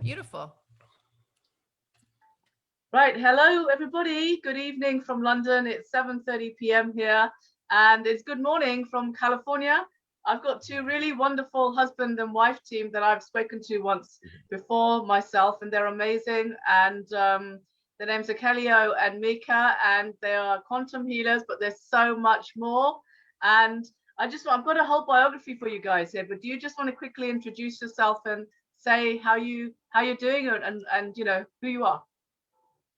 Beautiful. Right. Hello, everybody. Good evening from London. It's 7:30 p.m. here, and it's good morning from California. I've got two really wonderful husband and wife team that I've spoken to once before myself, and they're amazing. And their names are Kaleo and Meika, and they are quantum healers, but there's so much more. And I've got a whole biography for you guys here, but do you just want to quickly introduce yourself and say how you're doing and who you are?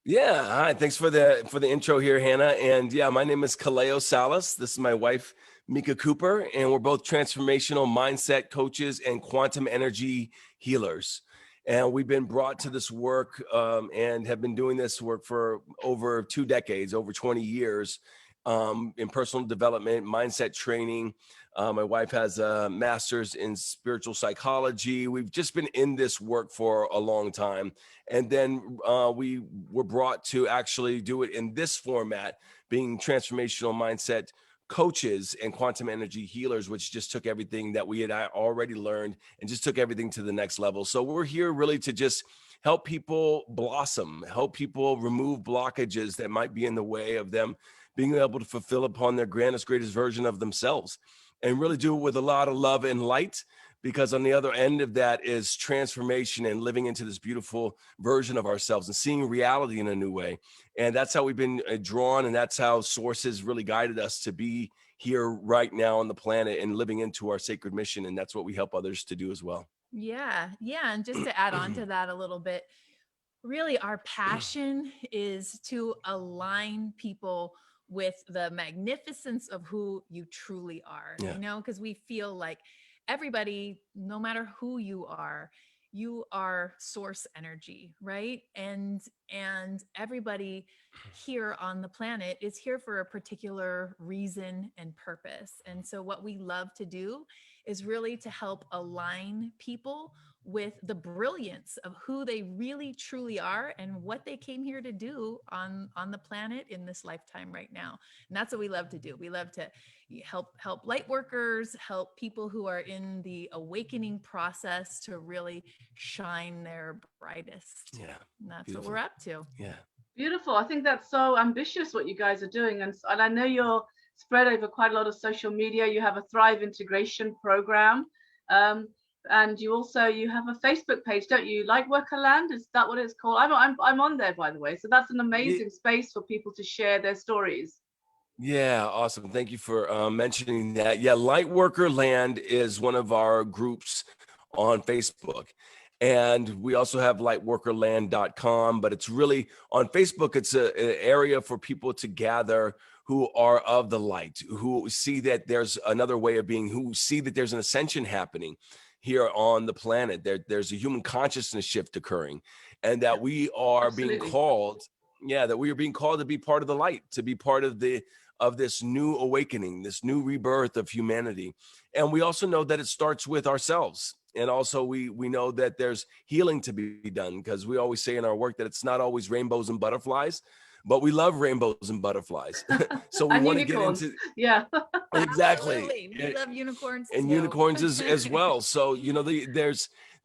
Yeah, hi. Thanks for the intro here, Hannah. And yeah, my name is Kaleo Salas. This is my wife, Meika Cooper, and we're both transformational mindset coaches and quantum energy healers. And we've been brought to this work and have been doing this work for over 2 decades, over 20 years in personal development, mindset training. My wife has a master's in spiritual psychology. We've just been in this work for a long time. And then we were brought to actually do it in this format, being transformational mindset coaches and quantum energy healers, which just took everything that we had already learned and just took everything to the next level. So we're here really to just help people blossom, help people remove blockages that might be in the way of them being able to fulfill upon their grandest, greatest version of themselves, and really do it with a lot of love and light, because on the other end of that is transformation and living into this beautiful version of ourselves and seeing reality in a new way. And that's how we've been drawn, and that's how Source has really guided us to be here right now on the planet and living into our sacred mission. And that's what we help others to do as well. Yeah. And just to add on to that a little bit, really our passion is to align people with the magnificence of who you truly are, because we feel like everybody, no matter who you are source energy, right? And everybody here on the planet is here for a particular reason and purpose. And so what we love to do is really to help align people with the brilliance of who they really truly are and what they came here to do on the planet in this lifetime right now. And that's what we love to do. We love to help light workers, help people who are in the awakening process to really shine their brightest. Yeah. And that's Beautiful. what we're up to. Yeah. Beautiful. I think that's so ambitious what you guys are doing. And I know you're spread over quite a lot of social media. You have a Thrive integration program. And you have a Facebook page, don't you? Lightworker Land, is that what it's called? I'm on there, by the way. So that's an amazing space for people to share their stories. Yeah, awesome. Thank you for mentioning that. Yeah, Lightworker Land is one of our groups on Facebook. And we also have lightworkerland.com, but it's really on Facebook. It's an area for people to gather who are of the light, who see that there's another way of being, who see that there's an ascension happening here on the planet. There's a human consciousness shift occurring, and that we are being called, that we are being called to be part of the light, to be part of this new awakening, this new rebirth of humanity. And we also know that it starts with ourselves. And also we know that there's healing to be done, because we always say in our work that it's not always rainbows and butterflies, but we love rainbows and butterflies. So we want to get into, exactly. Absolutely. We love unicorns and too. unicorns as well. So,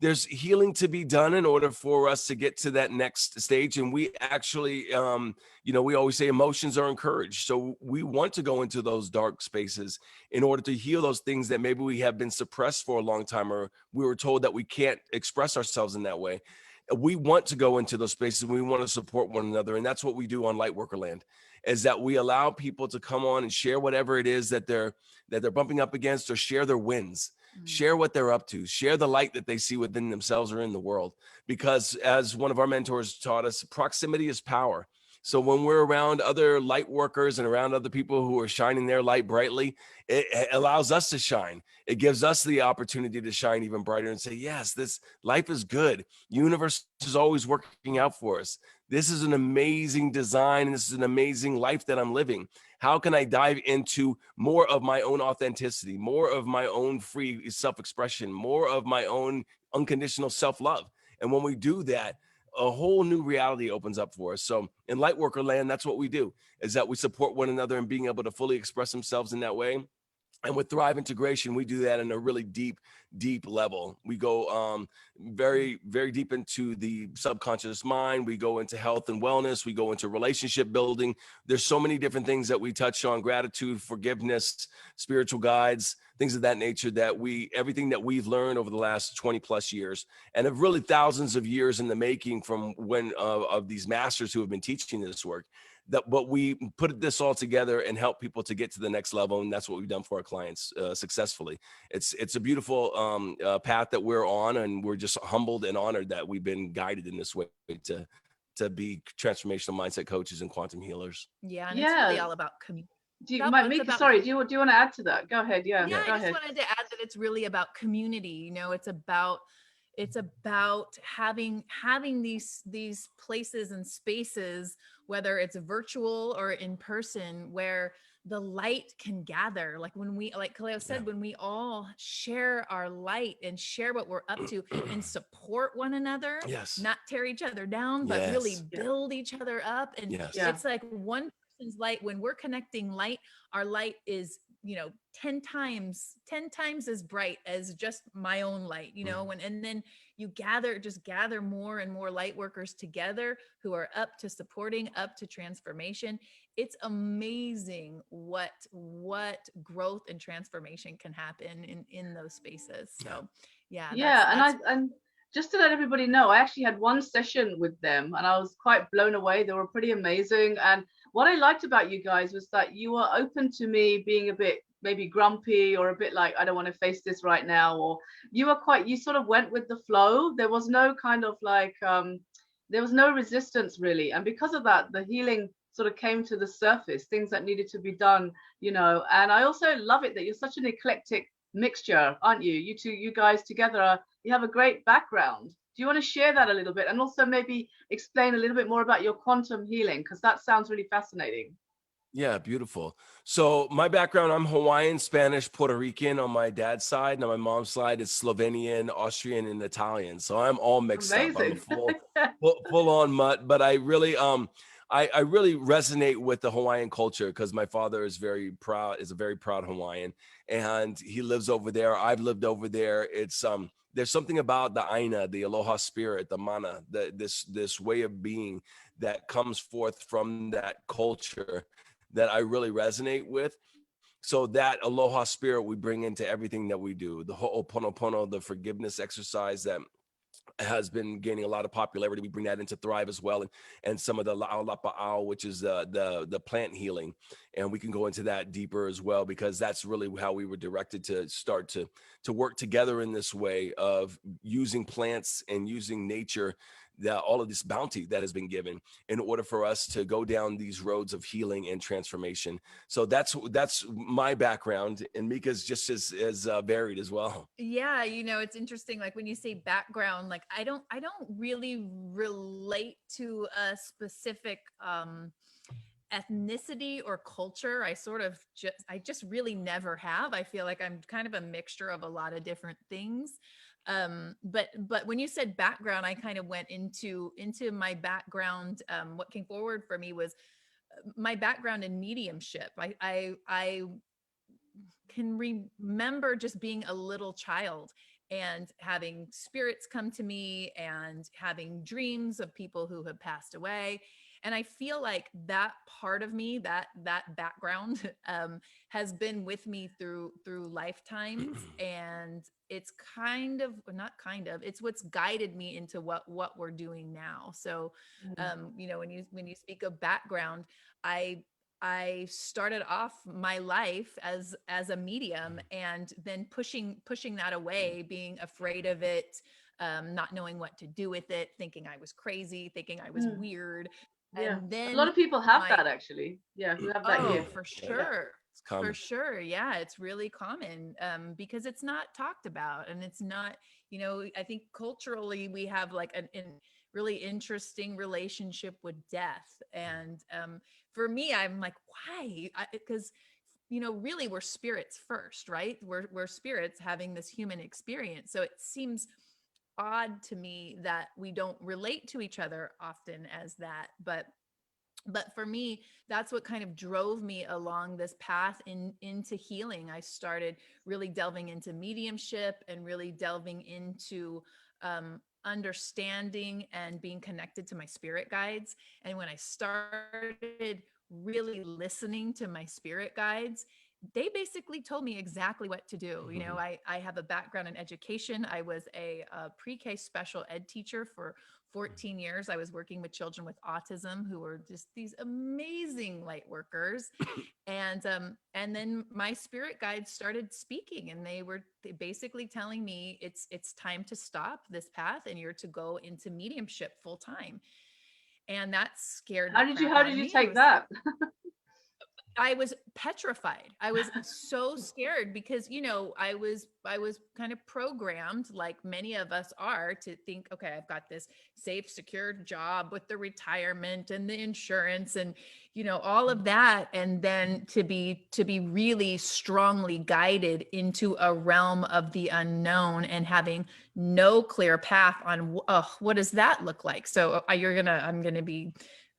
there's healing to be done in order for us to get to that next stage. And we actually, we always say emotions are encouraged. So we want to go into those dark spaces in order to heal those things that maybe we have been suppressed for a long time, or we were told that we can't express ourselves in that way. We want to go into those spaces. We want to support one another. And that's what we do on Lightworker Land, is that we allow people to come on and share whatever it is that they're bumping up against, or share their wins, share what they're up to, share the light that they see within themselves or in the world. Because as one of our mentors taught us, proximity is power. So when we're around other light workers and around other people who are shining their light brightly, it allows us to shine. It gives us the opportunity to shine even brighter and say, yes, this life is good. Universe is always working out for us. This is an amazing design, and this is an amazing life that I'm living. How can I dive into more of my own authenticity, more of my own free self-expression, more of my own unconditional self-love? And when we do that, a whole new reality opens up for us. So in Lightworker Land, that's what we do, is that we support one another in being able to fully express themselves in that way. And with Thrive Integration, we do that in a really deep level. We go very deep into the subconscious mind. We go into health and wellness. We go into relationship building. There's so many different things that we touch on: gratitude, forgiveness, spiritual guides, things of that nature, that everything that we've learned over the last 20 plus years, and of really thousands of years in the making from when of these masters who have been teaching this work. But we put this all together and help people to get to the next level, and that's what we've done for our clients successfully. It's a beautiful path that we're on, and we're just humbled and honored that we've been guided in this way to be transformational mindset coaches and quantum healers. Yeah, and it's really Yeah. all about community. Meika, sorry, do you want to add to that? Go ahead. Yeah, Yeah, go I just ahead. wanted to add that it's really about community. You know, it's about having these places and spaces, whether it's virtual or in person, where the light can gather. Like when we, like Kaleo said, when we all share our light and share what we're up to and support one another, Yes. not tear each other down, but Yes. really build each other up. And Yes. it's like one person's light, when we're connecting light, our light is, you know, 10 times as bright as just my own light, you know. And then you gather more and more light workers together who are up to supporting, up to transformation. It's amazing what growth and transformation can happen in those spaces. So yeah, and just to let everybody know, I actually had one session with them and I was quite blown away. They were pretty amazing. And what I liked about you guys was that you were open to me being a bit maybe grumpy or a bit like, I don't want to face this right now, or you sort of went with the flow. There was no kind of like there was no resistance really. And because of that, the healing sort of came to the surface, things that needed to be done, you know. And I also love it that you're such an eclectic mixture, aren't you? You guys together, you have a great background. Do you want to share that a little bit, and also maybe explain a little bit more about your quantum healing, because that sounds really fascinating? Yeah, beautiful. So my background, I'm Hawaiian, Spanish, Puerto Rican on my dad's side. Now my mom's side is Slovenian, Austrian, and Italian. So I'm all mixed up. I'm a Amazing. full on mutt. But I really I really resonate with the Hawaiian culture because my father is a very proud Hawaiian, and he lives over there. I've lived over there. It's there's something about the Aina, the aloha spirit, the mana, this way of being that comes forth from that culture that I really resonate with. So that aloha spirit we bring into everything that we do. The ho'oponopono, the forgiveness exercise that has been gaining a lot of popularity. We bring that into Thrive as well, and some of the la'au, which is the plant healing, and we can go into that deeper as well, because that's really how we were directed to start to work together in this way of using plants and using nature, that all of this bounty that has been given, in order for us to go down these roads of healing and transformation. So that's my background, and Meika's just as varied as well. yeah, you know, it's interesting, like when you say background, like I don't really relate to a specific ethnicity or culture. I just really never have. I feel like I'm kind of a mixture of a lot of different things. But when you said background, I kind of went into my background. What came forward for me was my background in mediumship. I can remember just being a little child and having spirits come to me and having dreams of people who have passed away. And I feel like that part of me, that background, has been with me through lifetimes, and it's it's what's guided me into what we're doing now. So you know, when you speak of background, I started off my life as a medium, and then pushing that away, being afraid of it, not knowing what to do with it, thinking I was crazy, thinking I was weird. Yeah, And a lot then of people have that actually. Yeah, who have that gift. for Yeah. sure. It's common. For sure. Yeah, it's really common, because it's not talked about, and it's not, you know, I think culturally we have like an really interesting relationship with death. And for me, I'm like, why? Because you know, really we're spirits first, right? We're spirits having this human experience. So it seems odd to me that we don't relate to each other often as that. But But for me, that's what kind of drove me along this path into healing. I started really delving into mediumship and really delving into understanding and being connected to my spirit guides. And when I started really listening to my spirit guides, they basically told me exactly what to do. You know, I have a background in education. I was a pre-K special ed teacher for 14 years. I was working with children with autism who were just these amazing light workers. And then my spirit guides started speaking, and they basically telling me it's time to stop this path and you're to go into mediumship full time. And that scared the crap How out did of you me. take that? I was petrified. I was so scared because, you know, I was kind of programmed, like many of us are, to think, okay, I've got this safe, secure job with the retirement and the insurance and, you know, all of that. And then to be really strongly guided into a realm of the unknown and having no clear path on, what does that look like? So I'm going to be,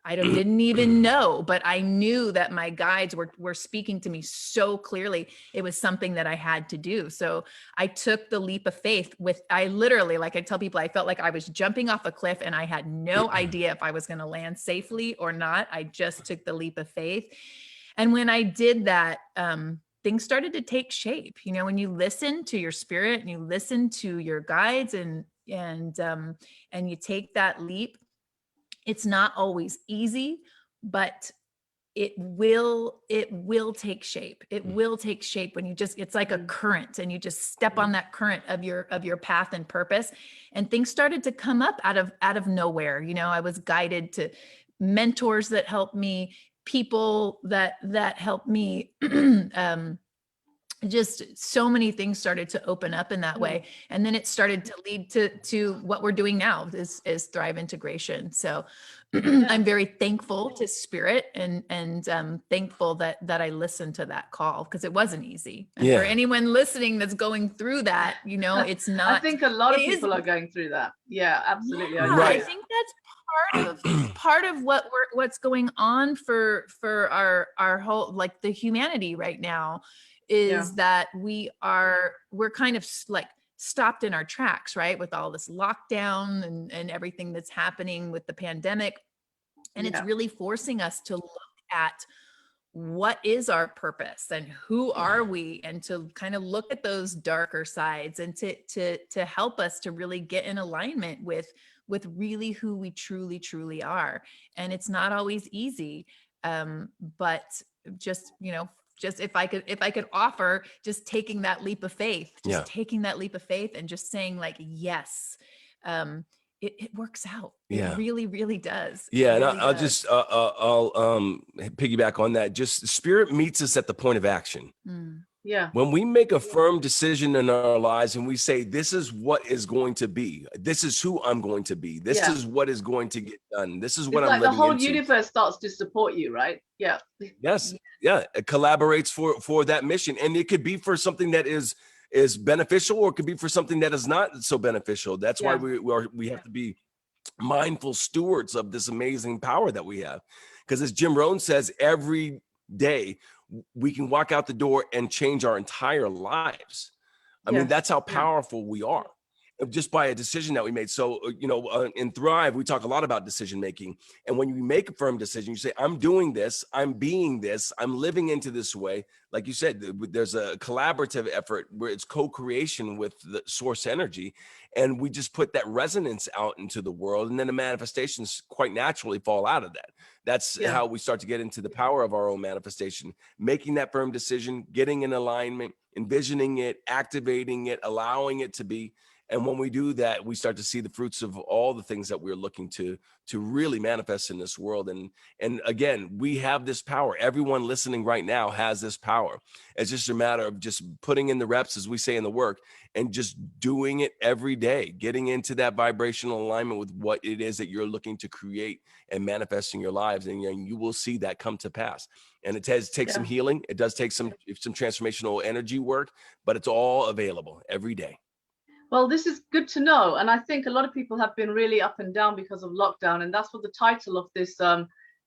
didn't even know, but I knew that my guides were speaking to me so clearly. It was something that I had to do. So I took the leap of faith I literally, like I tell people, I felt like I was jumping off a cliff and I had no idea if I was going to land safely or not. I just took the leap of faith. And when I did that, things started to take shape. You know, when you listen to your spirit and you listen to your guides and you take that leap, it's not always easy, but it will take shape. It will take shape when it's like a current and you just step on that current of your path and purpose. And things started to come up out of nowhere. You know, I was guided to mentors that helped me, people that helped me. Just so many things started to open up in that way. And then it started to lead to what we're doing now is Thrive Integration. So I'm very thankful to spirit and thankful that I listened to that call, because it wasn't easy. And for anyone listening that's going through that, you know, it's not. I think a lot of it is- people are going through that. Yeah, absolutely. Yeah, Right. I think that's part of what's going on for our whole, like, the humanity right now is that we're kind of like stopped in our tracks, right? With all this lockdown and everything that's happening with the pandemic. And it's really forcing us to look at what is our purpose and who are we, and to kind of look at those darker sides and to help us to really get in alignment with really who we truly are. And it's not always easy, but just, you know, just if I could offer just taking that leap of faith, taking that leap of faith and just saying, like, yes, it works out. It really, really does. Yeah, and really I'll does. just I'll piggyback on that. Just spirit meets us at the point of action. Yeah. When we make a firm decision in our lives and we say, this is what is going to be, this is who I'm going to be, this is what is going to get done, this is what It's I'm like the living whole into. universe starts to support you, right? Yeah. Yes. Yeah. It collaborates for that mission. And it could be for something that is beneficial, or it could be for something that is not so beneficial. That's why we have to be mindful stewards of this amazing power that we have. Because as Jim Rohn says, every day we can walk out the door and change our entire lives. I mean, that's how powerful we are, just by a decision that we made. So, you know, in Thrive, we talk a lot about decision making. And when you make a firm decision, you say, I'm doing this, I'm being this, I'm living into this way. Like you said, there's a collaborative effort where it's co-creation with the source energy. And we just put that resonance out into the world. And then the manifestations quite naturally fall out of that. That's how we start to get into the power of our own manifestation, making that firm decision, getting in alignment, envisioning it, activating it, allowing it to be. And when we do that, we start to see the fruits of all the things that we're looking to really manifest in this world. And again, we have this power. Everyone listening right now has this power. It's just a matter of just putting in the reps, as we say in the work, and just doing it every day, getting into that vibrational alignment with what it is that you're looking to create and manifest in your lives. And you will see that come to pass. And it takes some healing. It does take some transformational energy work, but it's all available every day. Well, this is good to know. And I think a lot of people have been really up and down because of lockdown. And that's what the title of this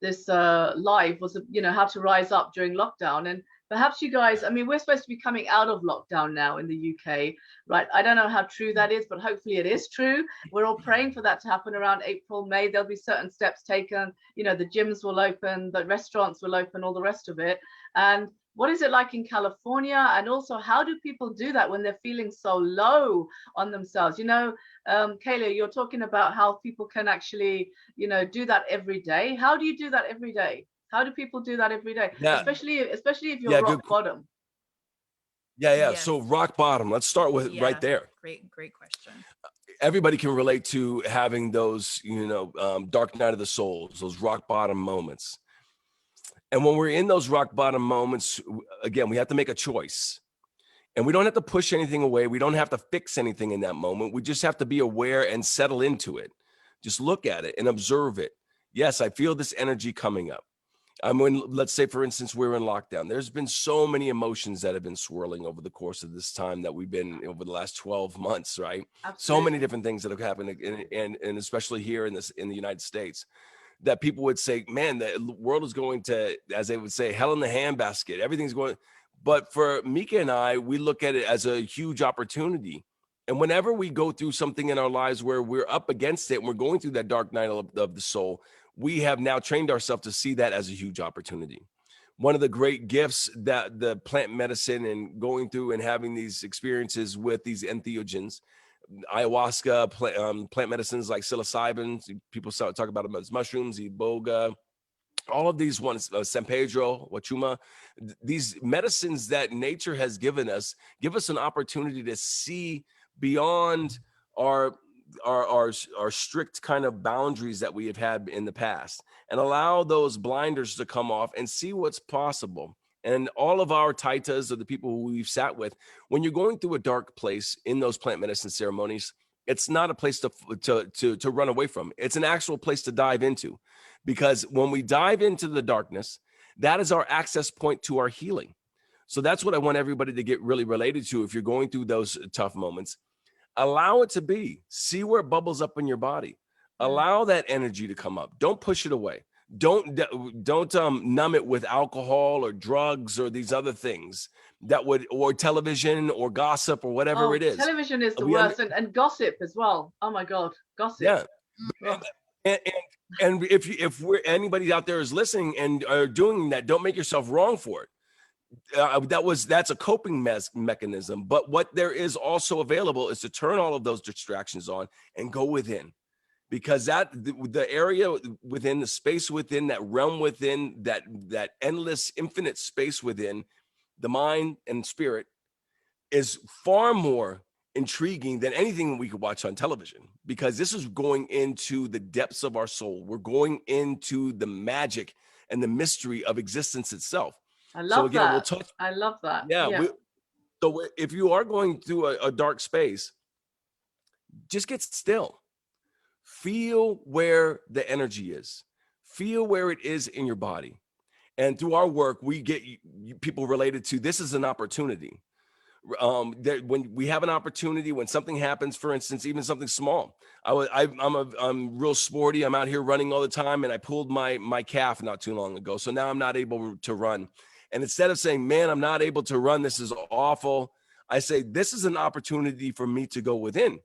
live was, you know, how to rise up during lockdown. And perhaps you guys, I mean, we're supposed to be coming out of lockdown now in the UK, right? I don't know how true that is, but hopefully it is true. We're all praying for that to happen around April, May. There'll be certain steps taken. You know, the gyms will open, the restaurants will open, all the rest of it. And what is it like in California? And also, how do people do that when they're feeling so low on themselves? You know, Kaleo, you're talking about how people can actually, you know, do that every day. How do you do that every day? How do people do that every day? Yeah. Especially if you're Yeah, rock good. bottom. Yeah. Yes. So rock bottom, let's start with right there. Great question. Everybody can relate to having those, you know, dark night of the souls, those rock bottom moments. And when we're in those rock bottom moments, again, we have to make a choice. And we don't have to push anything away. We don't have to fix anything in that moment. We just have to be aware and settle into it. Just look at it and observe it. Yes, I feel this energy coming up. When, let's say, for instance, we're in lockdown. There's been so many emotions that have been swirling over the course of this time that we've been over the last 12 months, right? Absolutely. So many different things that have happened, and especially here in the United States, that people would say, man, the world is going to, as they would say, hell in the handbasket. Everything's going. But for Meika and I, we look at it as a huge opportunity. And whenever we go through something in our lives where we're up against it and we're going through that dark night of the soul, we have now trained ourselves to see that as a huge opportunity. One of the great gifts that the plant medicine and going through and having these experiences with these entheogens, ayahuasca, plant medicines like psilocybin, people start talking about them as mushrooms, iboga, all of these ones, San Pedro, Wachuma, these medicines that nature has given us, give us an opportunity to see beyond our strict kind of boundaries that we have had in the past, and allow those blinders to come off and see what's possible. And all of our taitas, or the people who we've sat with, when you're going through a dark place in those plant medicine ceremonies, it's not a place to run away from. It's an actual place to dive into, because when we dive into the darkness, that is our access point to our healing. So that's what I want everybody to get really related to. If you're going through those tough moments, allow it to be. See where it bubbles up in your body. Allow that energy to come up. Don't push it away. Don't numb it with alcohol or drugs or these other things that would, or television or gossip or whatever it is. Television is the worst, and gossip as well. Oh my God, gossip. Yeah. And if we're, anybody out there is listening and are doing that, don't make yourself wrong for it. That's a coping mechanism. But what there is also available is to turn all of those distractions on and go within, because the area within, the space within, that realm within, that endless infinite space within the mind and spirit is far more intriguing than anything we could watch on television, because this is going into the depths of our soul. We're going into the magic and the mystery of existence itself. I love that. I love that. Yeah. So if you are going through a dark space, just get still. Feel where the energy is. Feel where it is in your body. And through our work, we get people related to, this is an opportunity. When we have an opportunity, when something happens, for instance, even something small, I'm real sporty. I'm out here running all the time, and I pulled my calf not too long ago. So now I'm not able to run. And instead of saying, man, I'm not able to run, this is awful, I say, this is an opportunity for me to go within.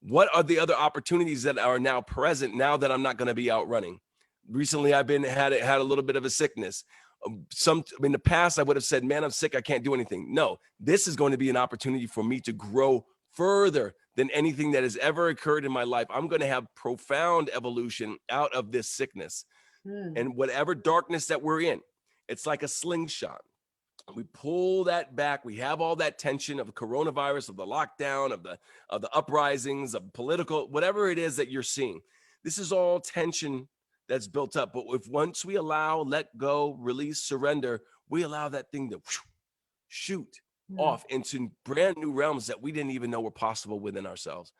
What are the other opportunities that are now present now that I'm not going to be out running? Recently, I've had a little bit of a sickness. In the past, I would have said, man, I'm sick, I can't do anything. No, this is going to be an opportunity for me to grow further than anything that has ever occurred in my life. I'm going to have profound evolution out of this sickness. And whatever darkness that we're in, it's like a slingshot. We pull that back. We have all that tension of the coronavirus, of the lockdown, of the uprisings, of political, whatever it is that you're seeing. This is all tension that's built up. But if once we allow, let go, release, surrender, we allow that thing to shoot off into brand new realms that we didn't even know were possible within ourselves.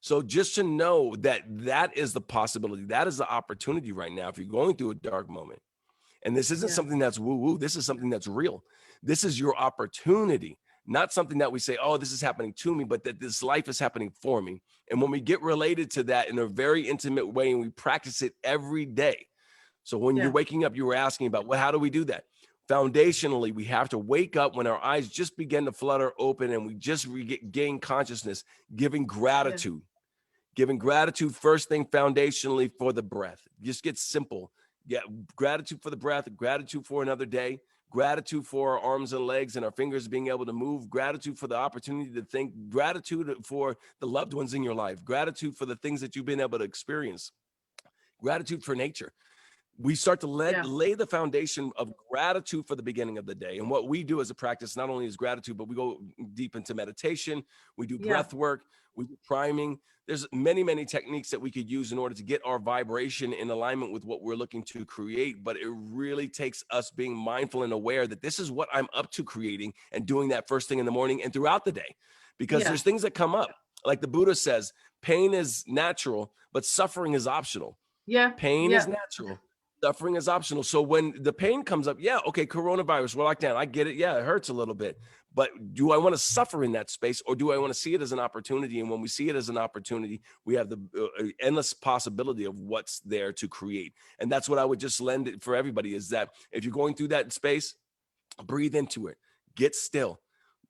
So just to know that that is the possibility, that is the opportunity right now if you're going through a dark moment. And this isn't something that's woo-woo. This is something that's real. This is your opportunity, not something that we say, oh, this is happening to me, but that this life is happening for me. And when we get related to that in a very intimate way and we practice it every day, So when you're waking up, you were asking about, well, how do we do that? Foundationally, we have to wake up when our eyes just begin to flutter open and we just gain consciousness, giving gratitude. Giving gratitude first thing foundationally for the breath. Just get simple. Yeah, gratitude for the breath, gratitude for another day, gratitude for our arms and legs and our fingers being able to move, gratitude for the opportunity to think, gratitude for the loved ones in your life, gratitude for the things that you've been able to experience, gratitude for nature. We start to lay the foundation of gratitude for the beginning of the day. And what we do as a practice, not only is gratitude, but we go deep into meditation, we do breath work, we do priming. There's many, many techniques that we could use in order to get our vibration in alignment with what we're looking to create. But it really takes us being mindful and aware that this is what I'm up to creating and doing that first thing in the morning and throughout the day. Because there's things that come up. Like the Buddha says, pain is natural, but suffering is optional. Pain is natural. Suffering is optional. So when the pain comes up, okay, coronavirus, we're locked down. I get it. Yeah, it hurts a little bit. But do I want to suffer in that space, or do I want to see it as an opportunity? And when we see it as an opportunity, we have the endless possibility of what's there to create. And that's what I would just lend it for everybody, is that if you're going through that space, breathe into it. Get still.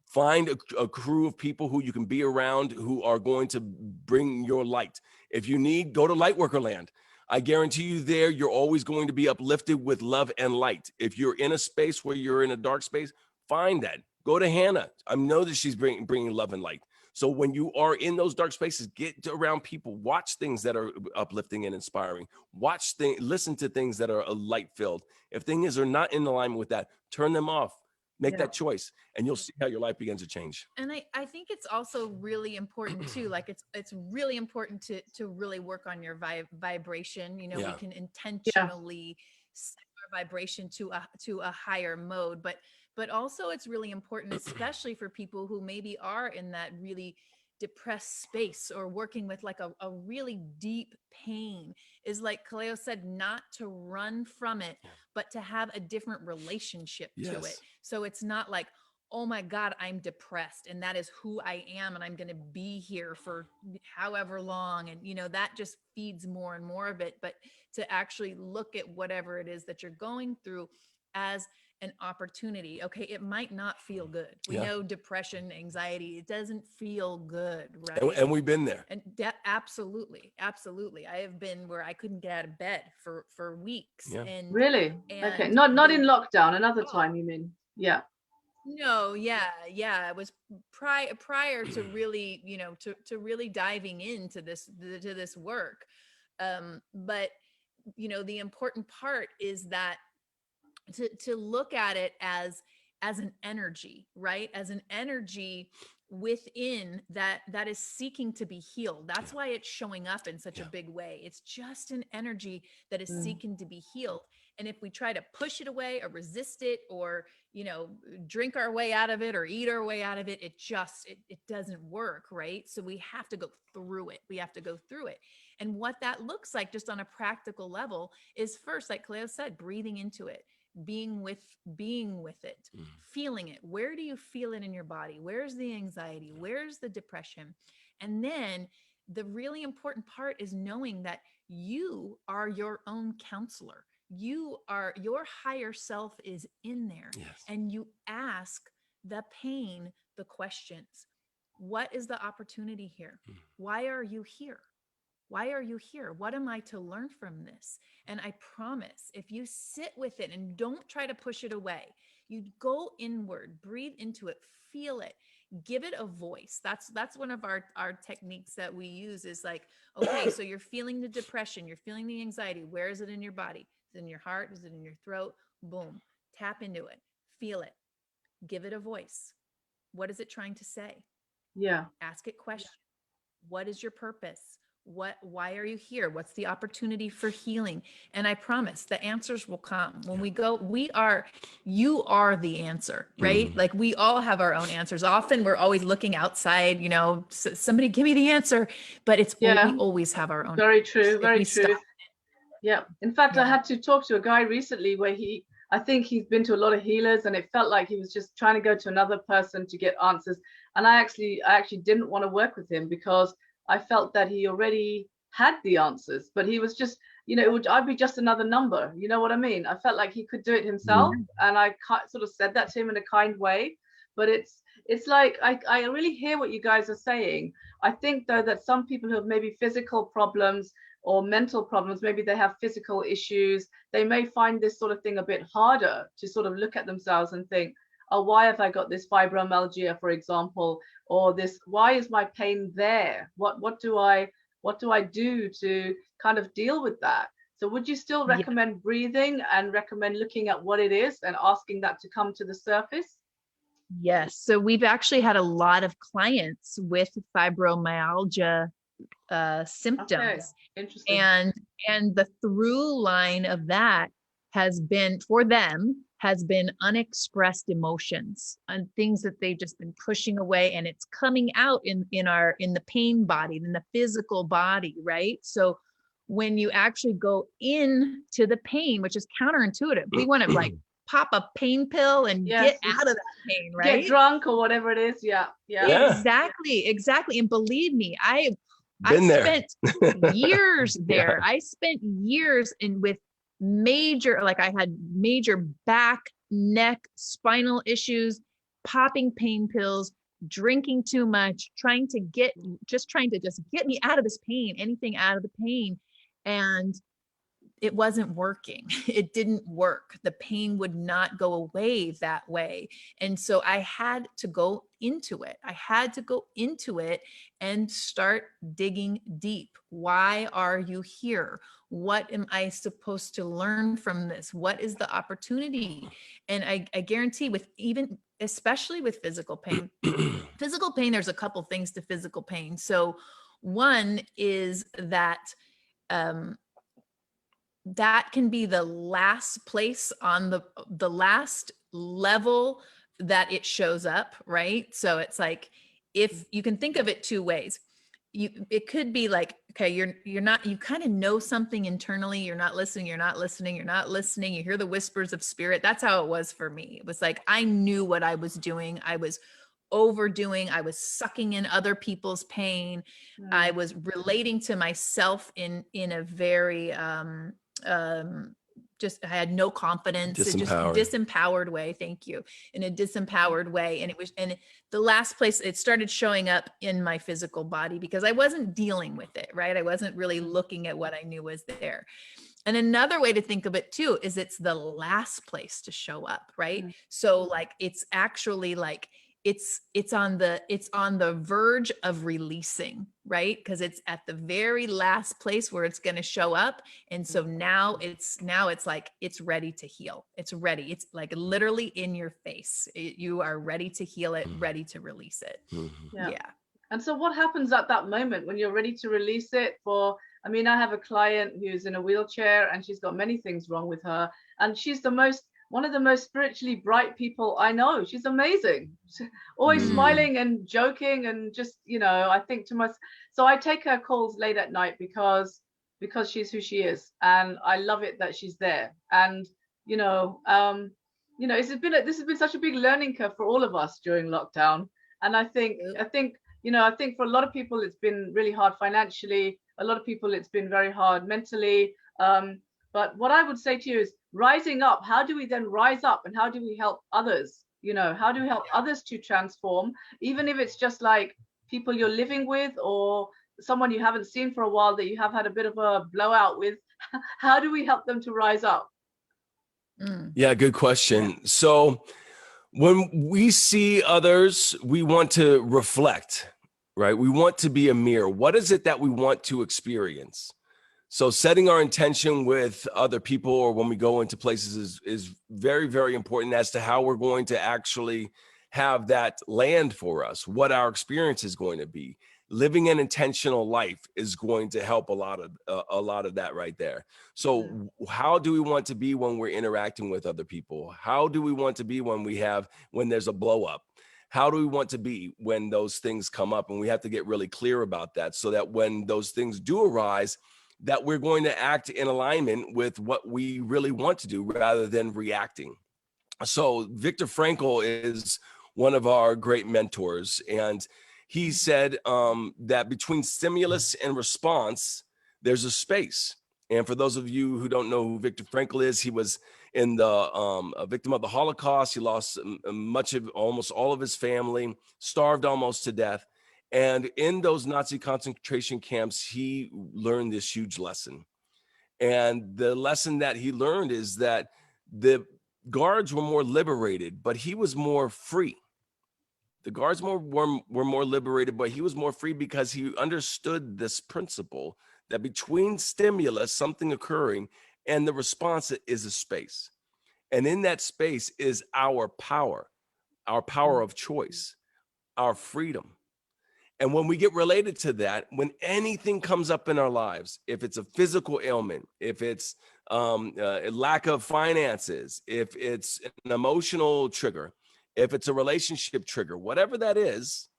Find a crew of people who you can be around who are going to bring your light. If you need, go to Lightworker Land. I guarantee you there, you're always going to be uplifted with love and light. If you're in a space where you're in a dark space, find that. Go to Hana. I know that she's bringing love and light. So when you are in those dark spaces, get around people, watch things that are uplifting and inspiring, listen to things that are light filled. If things are not in alignment with that, turn them off. Make that choice, and you'll see how your life begins to change. And I think it's also really important too. Like it's really important to really work on your vibration. You know, we can intentionally set our vibration to a higher mode, but also it's really important, especially for people who maybe are in that really depressed space or working with like a really deep pain, is like Kaleo said, not to run from it, but to have a different relationship to it. So it's not like, oh my God, I'm depressed and that is who I am and I'm going to be here for however long. And, you know, that just feeds more and more of it. But to actually look at whatever it is that you're going through as an opportunity. Okay, it might not feel good. We know depression, anxiety, it doesn't feel good, right? And we've been there. And absolutely. I have been where I couldn't get out of bed for weeks. And really, okay, not in lockdown. Another time, you mean? No, it was prior to really, you know, to really diving into this work. But you know, the important part is that to look at it as an energy, right? As an energy within that is seeking to be healed. That's why it's showing up in such a big way. It's just an energy that is seeking to be healed. And if we try to push it away or resist it or, you know, drink our way out of it or eat our way out of it, it doesn't work, right? So we have to go through it. And what that looks like just on a practical level is, first, like Kaleo said, breathing into it, being with it, feeling it. Where do you feel it in your body? Where's the anxiety? Where's the depression? And then the really important part is knowing that you are your own counselor. Your higher self is in there. And you ask the pain the questions. What is the opportunity here? Why are you here? Why are you here? What am I to learn from this? And I promise, if you sit with it and don't try to push it away, you go inward, breathe into it, feel it, give it a voice. That's one of our techniques that we use, is like, okay, so you're feeling the depression, you're feeling the anxiety. Where is it in your body? Is it in your heart? Is it in your throat? Boom. Tap into it. Feel it. Give it a voice. What is it trying to say? Ask it questions. What is your purpose? Why are you here? What's the opportunity for healing? And I promise the answers will come. When we go, you are the answer, right? Like we all have our own answers. Often we're always looking outside, you know, somebody give me the answer, but we always have our own. Very true. Very true. In fact, I had to talk to a guy recently where I think he's been to a lot of healers, and it felt like he was just trying to go to another person to get answers. And I actually didn't want to work with him because I felt that he already had the answers, but he was just, you know, I'd be just another number. You know what I mean? I felt like he could do it himself, and I sort of said that to him in a kind way. But it's like I really hear what you guys are saying. I think though that some people who have maybe physical problems or mental problems, maybe they have physical issues, they may find this sort of thing a bit harder to sort of look at themselves and think, oh, why have I got this fibromyalgia, for example, or this, why is my pain there? What do I do to kind of deal with that? So would you still recommend breathing and recommend looking at what it is and asking that to come to the surface? Yes. So we've actually had a lot of clients with fibromyalgia symptoms. Okay. Interesting. And the through line of that has been, for them, has been unexpressed emotions and things that they've just been pushing away, and it's coming out in the pain body, in the physical body, right? So when you actually go into the pain, which is counterintuitive, we want to like pop a pain pill and get out of that pain, right? Get drunk or whatever it is. Yeah. Exactly. And believe me, I spent years there. I spent years with major, like I had major back, neck, spinal issues, popping pain pills, drinking too much, trying to just get me out of this pain, anything out of the pain. And it wasn't working. It didn't work. The pain would not go away that way. And so I had to go into it. I had to go into it and start digging deep. Why are you here? What am I supposed to learn from this? What is the opportunity? And I guarantee especially with physical pain, there's a couple things to physical pain. So one is that, that can be the last place on the last level that it shows up, right? So it's like, if you can think of it two ways, it could be like, okay, you're not, you kind of know something internally, you're not listening, you hear the whispers of spirit. That's how it was for me. It was like, I knew what I was doing. I was overdoing, I was sucking in other people's pain. I was relating to myself in a very, I had no confidence, disempowered way. Thank you. In a disempowered way. And the last place it started showing up in my physical body, because I wasn't dealing with it, right? I wasn't really looking at what I knew was there. And another way to think of it too, is it's the last place to show up, right? So like, it's actually like, it's on the verge of releasing, right? Because it's at the very last place where it's going to show up. And so now it's like, it's ready to heal. It's ready. It's like literally in your face. You are ready to heal it, ready to release it. Yeah. And so what happens at that moment when you're ready to release it? I mean, I have a client who's in a wheelchair and she's got many things wrong with her. And she's one of the most spiritually bright people I know. She's amazing. She's always smiling and joking, and just, you know, I think to myself, so I take her calls late at night because she's who she is. And I love it that she's there. And, this has been such a big learning curve for all of us during lockdown. And I think for a lot of people, it's been really hard financially. A lot of people, it's been very hard mentally. But what I would say to you is, rising up, how do we then rise up, and how do we help others? How do we help others to transform, even if it's just like people you're living with or someone you haven't seen for a while that you have had a bit of a blowout with? How do we help them to rise up? Yeah, good question. So when we see others, we want to reflect, right? We want to be a mirror. What is it that we want to experience? So setting our intention with other people, or when we go into places, is very, very important as to how we're going to actually have that land for us, what our experience is going to be. Living an intentional life is going to help a lot of that right there. So how do we want to be when we're interacting with other people? How do we want to be when there's a blow up? How do we want to be when those things come up? And we have to get really clear about that, so that when those things do arise, that we're going to act in alignment with what we really want to do rather than reacting. So Victor Frankl is one of our great mentors, and he said that between stimulus and response, there's a space. And for those of you who don't know who Victor Frankl is, he was in the a victim of the Holocaust. He lost almost all of his family, starved almost to death. And in those Nazi concentration camps, he learned this huge lesson. And the lesson that he learned is that the guards were more liberated, but he was more free. The guards were more liberated, but he was more free because he understood this principle that between stimulus, something occurring, and the response is a space. And in that space is our power of choice, our freedom. And when we get related to that, when anything comes up in our lives, if it's a physical ailment, if it's a lack of finances, if it's an emotional trigger, if it's a relationship trigger, whatever that is,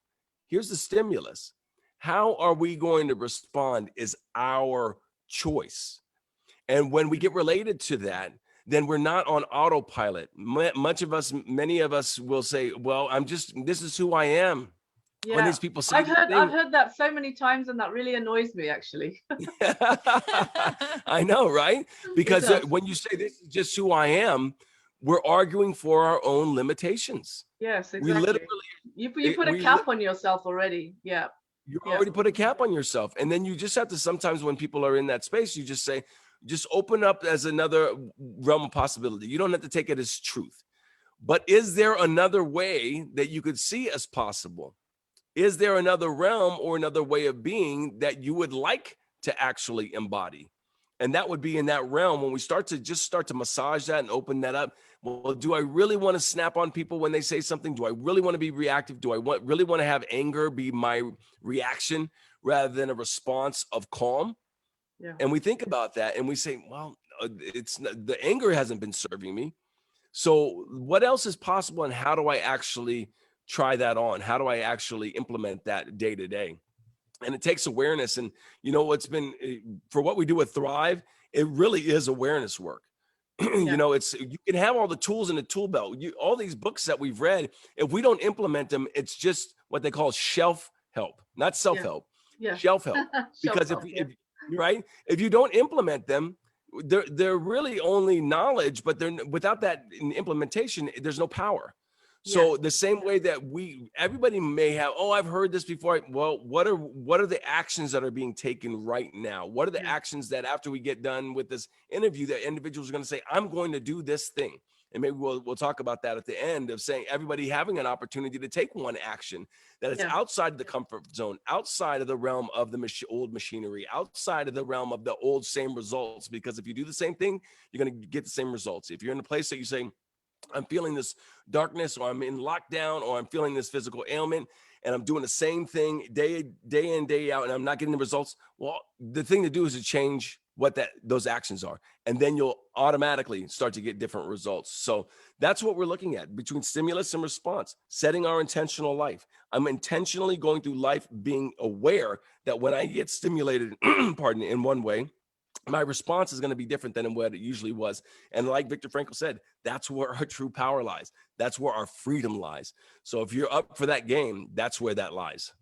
here's the stimulus. How are we going to respond is our choice. And when we get related to that, then we're not on autopilot. Many of us will say, well, this is who I am. Yeah. When these people say I've heard that so many times, and that really annoys me, actually. I know, right? Because when you say this is just who I am, we're arguing for our own limitations. Yes, exactly. We literally, you put a cap on yourself already. Yeah. You already put a cap on yourself. And then you just have to, sometimes when people are in that space, you just say, just open up as another realm of possibility. You don't have to take it as truth. But is there another way that you could see as possible? Is there another realm or another way of being that you would like to actually embody? And that would be in that realm when we start to massage that and open that up. Well, do I really want to snap on people when they say something? Do I really want to be reactive? Do I really want to have anger be my reaction rather than a response of calm? Yeah. And we think about that and we say, well, it's not, the anger hasn't been serving me. So what else is possible, and how do I actually try that on? How do I actually implement that day to day? And it takes awareness. And you know, what's been, for what we do with Thrive, it really is awareness work. You know, you can have all the tools in the tool belt. All these books that we've read, if we don't implement them, it's just what they call shelf help, not self-help, shelf help. Because if you don't implement them, they're really only knowledge, but they're without that implementation, there's no power. So the same way that everybody may have, oh, I've heard this before. Well, what are the actions that are being taken right now? What are the actions that after we get done with this interview, that individuals are going to say, I'm going to do this thing. And maybe we'll talk about that at the end, of saying everybody having an opportunity to take one action that is outside the comfort zone, outside of the realm of the old machinery, outside of the realm of the old same results. Because if you do the same thing, you're going to get the same results. If you're in a place that you say, I'm feeling this darkness, or I'm in lockdown, or I'm feeling this physical ailment, and I'm doing the same thing day in, day out, and I'm not getting the results. Well, the thing to do is to change what those actions are, and then you'll automatically start to get different results. So that's what we're looking at between stimulus and response, setting our intentional life. I'm intentionally going through life being aware that when I get stimulated, in one way, my response is going to be different than what it usually was. And like Victor Frankl said, that's where our true power lies. That's where our freedom lies. So if you're up for that game, that's where that lies.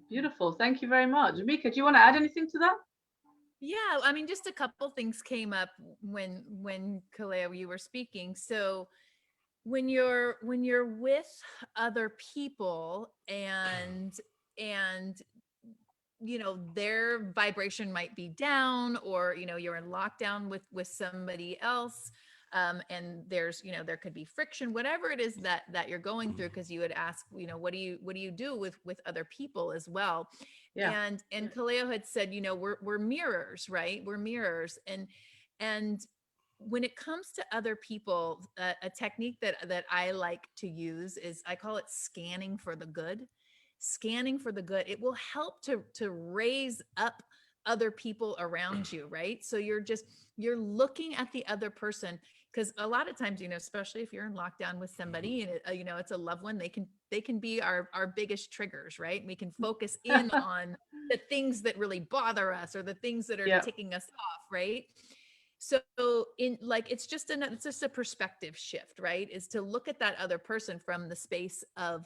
Beautiful. Thank you very much. Meika, do you want to add anything to that? Yeah, I mean, just a couple things came up when Kaleo, you were speaking. So when you're with other people and you know, their vibration might be down, or you know, you're in lockdown with somebody else, and there's, you know, there could be friction, whatever it is that you're going through, because you would ask, you know, what do you do with other people as well. And Kaleo had said, you know, we're mirrors, right? We're mirrors. And when it comes to other people, a technique that I like to use is, I call it scanning for the good. Scanning for the good. It will help to raise up other people around you, right? So you're looking at the other person, because a lot of times, you know, especially if you're in lockdown with somebody and you know, it's a loved one, they can be our biggest triggers, right? We can focus in on the things that really bother us, or the things that are ticking us off, right? So it's just a perspective shift, right? Is to look at that other person from the space of,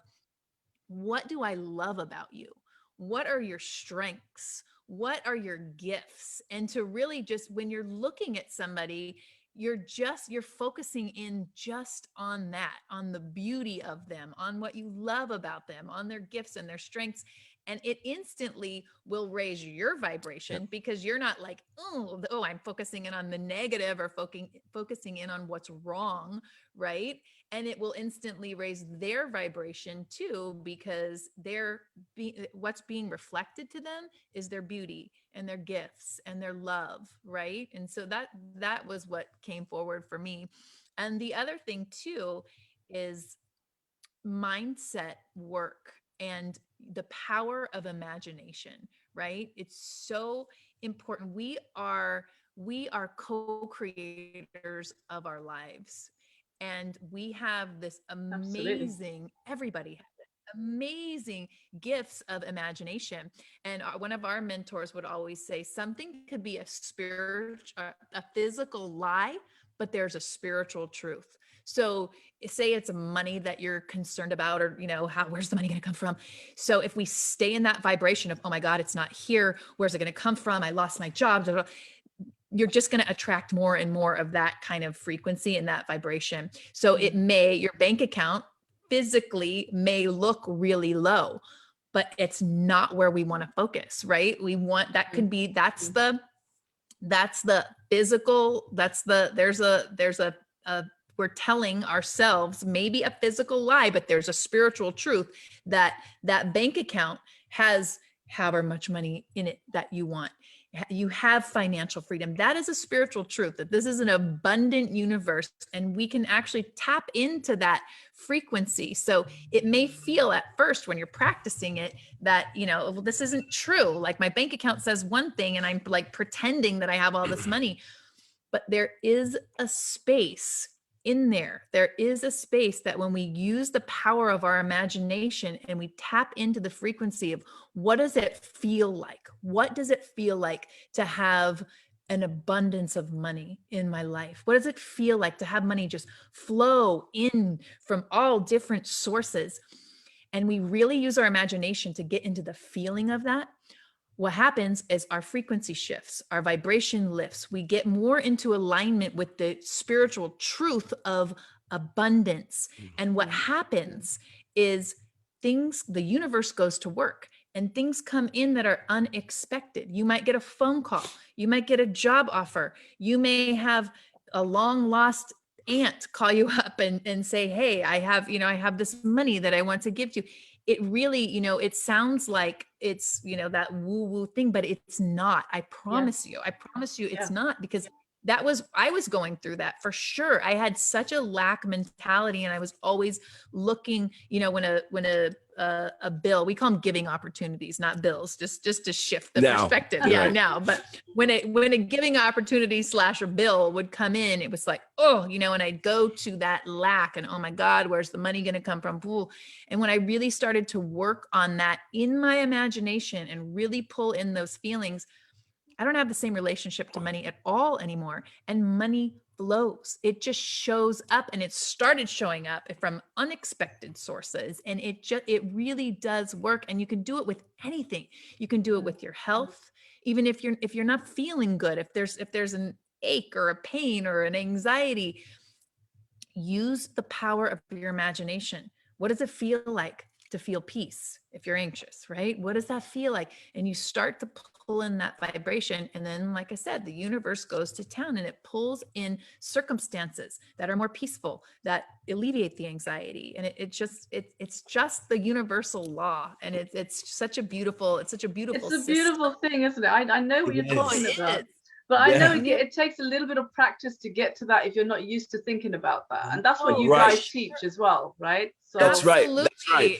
what do I love about you? What are your strengths? what are your gifts? And to really just, when you're looking at somebody, you're focusing in just on that, on the beauty of them, on what you love about them, on their gifts and their strengths. And it instantly will raise your vibration because you're not like, oh, I'm focusing in on the negative or focusing in on what's wrong, right? And it will instantly raise their vibration too, because what's being reflected to them is their beauty and their gifts and their love, right? And so that was what came forward for me. And the other thing too is mindset work and the power of imagination, right? It's so important. We are co-creators of our lives, and we have this Absolutely. everybody has amazing gifts of imagination. And one of our mentors would always say something could be a physical lie, but there's a spiritual truth. So say it's money that you're concerned about, or, where's the money going to come from? So if we stay in that vibration of, oh my God, it's not here, where's it going to come from? I lost my job. You're just going to attract more and more of that kind of frequency and that vibration. So your bank account physically may look really low, but it's not where we want to focus, right? We want, that's the physical, we're telling ourselves maybe a physical lie, but there's a spiritual truth that bank account has however much money in it that you want. You have financial freedom. That is a spiritual truth, that this is an abundant universe, and we can actually tap into that frequency. So it may feel at first when you're practicing it that, well, this isn't true. Like my bank account says one thing and I'm like pretending that I have all this money, but there is a space in there. There is a space that when we use the power of our imagination and we tap into the frequency of what does it feel like? What does it feel like to have an abundance of money in my life? What does it feel like to have money just flow in from all different sources? And we really use our imagination to get into the feeling of that. What happens is our frequency shifts, our vibration lifts. We get more into alignment with the spiritual truth of abundance. And what happens is the universe goes to work and things come in that are unexpected. You might get a phone call. You might get a job offer. You may have a long lost aunt call you up and say, hey, I have this money that I want to give to you. It really, it sounds like it's, that woo-woo thing, but it's not. I promise you, it's not, because I was going through that for sure. I had such a lack mentality, and I was always looking, when a bill, we call them giving opportunities, not bills, just to shift the perspective. Yeah, now, but when a giving opportunity / a bill would come in, it was like, oh, and I'd go to that lack and, oh my God, where's the money going to come from? And when I really started to work on that in my imagination and really pull in those feelings, I don't have the same relationship to money at all anymore. And money flows. It just shows up, and it started showing up from unexpected sources. And it really does work. And you can do it with anything. You can do it with your health. Even if you're not feeling good, if there's an ache or a pain or an anxiety, use the power of your imagination. What does it feel like to feel peace if you're anxious, right? What does that feel like? And you start to pull in that vibration. And then, like I said, the universe goes to town and it pulls in circumstances that are more peaceful, that alleviate the anxiety. And it's just the universal law. And it's such a beautiful It's a system. beautiful thing, isn't it? I know what you're talking about. But I know it takes a little bit of practice to get to that if you're not used to thinking about that. And that's what you guys teach as well, right? So That's right.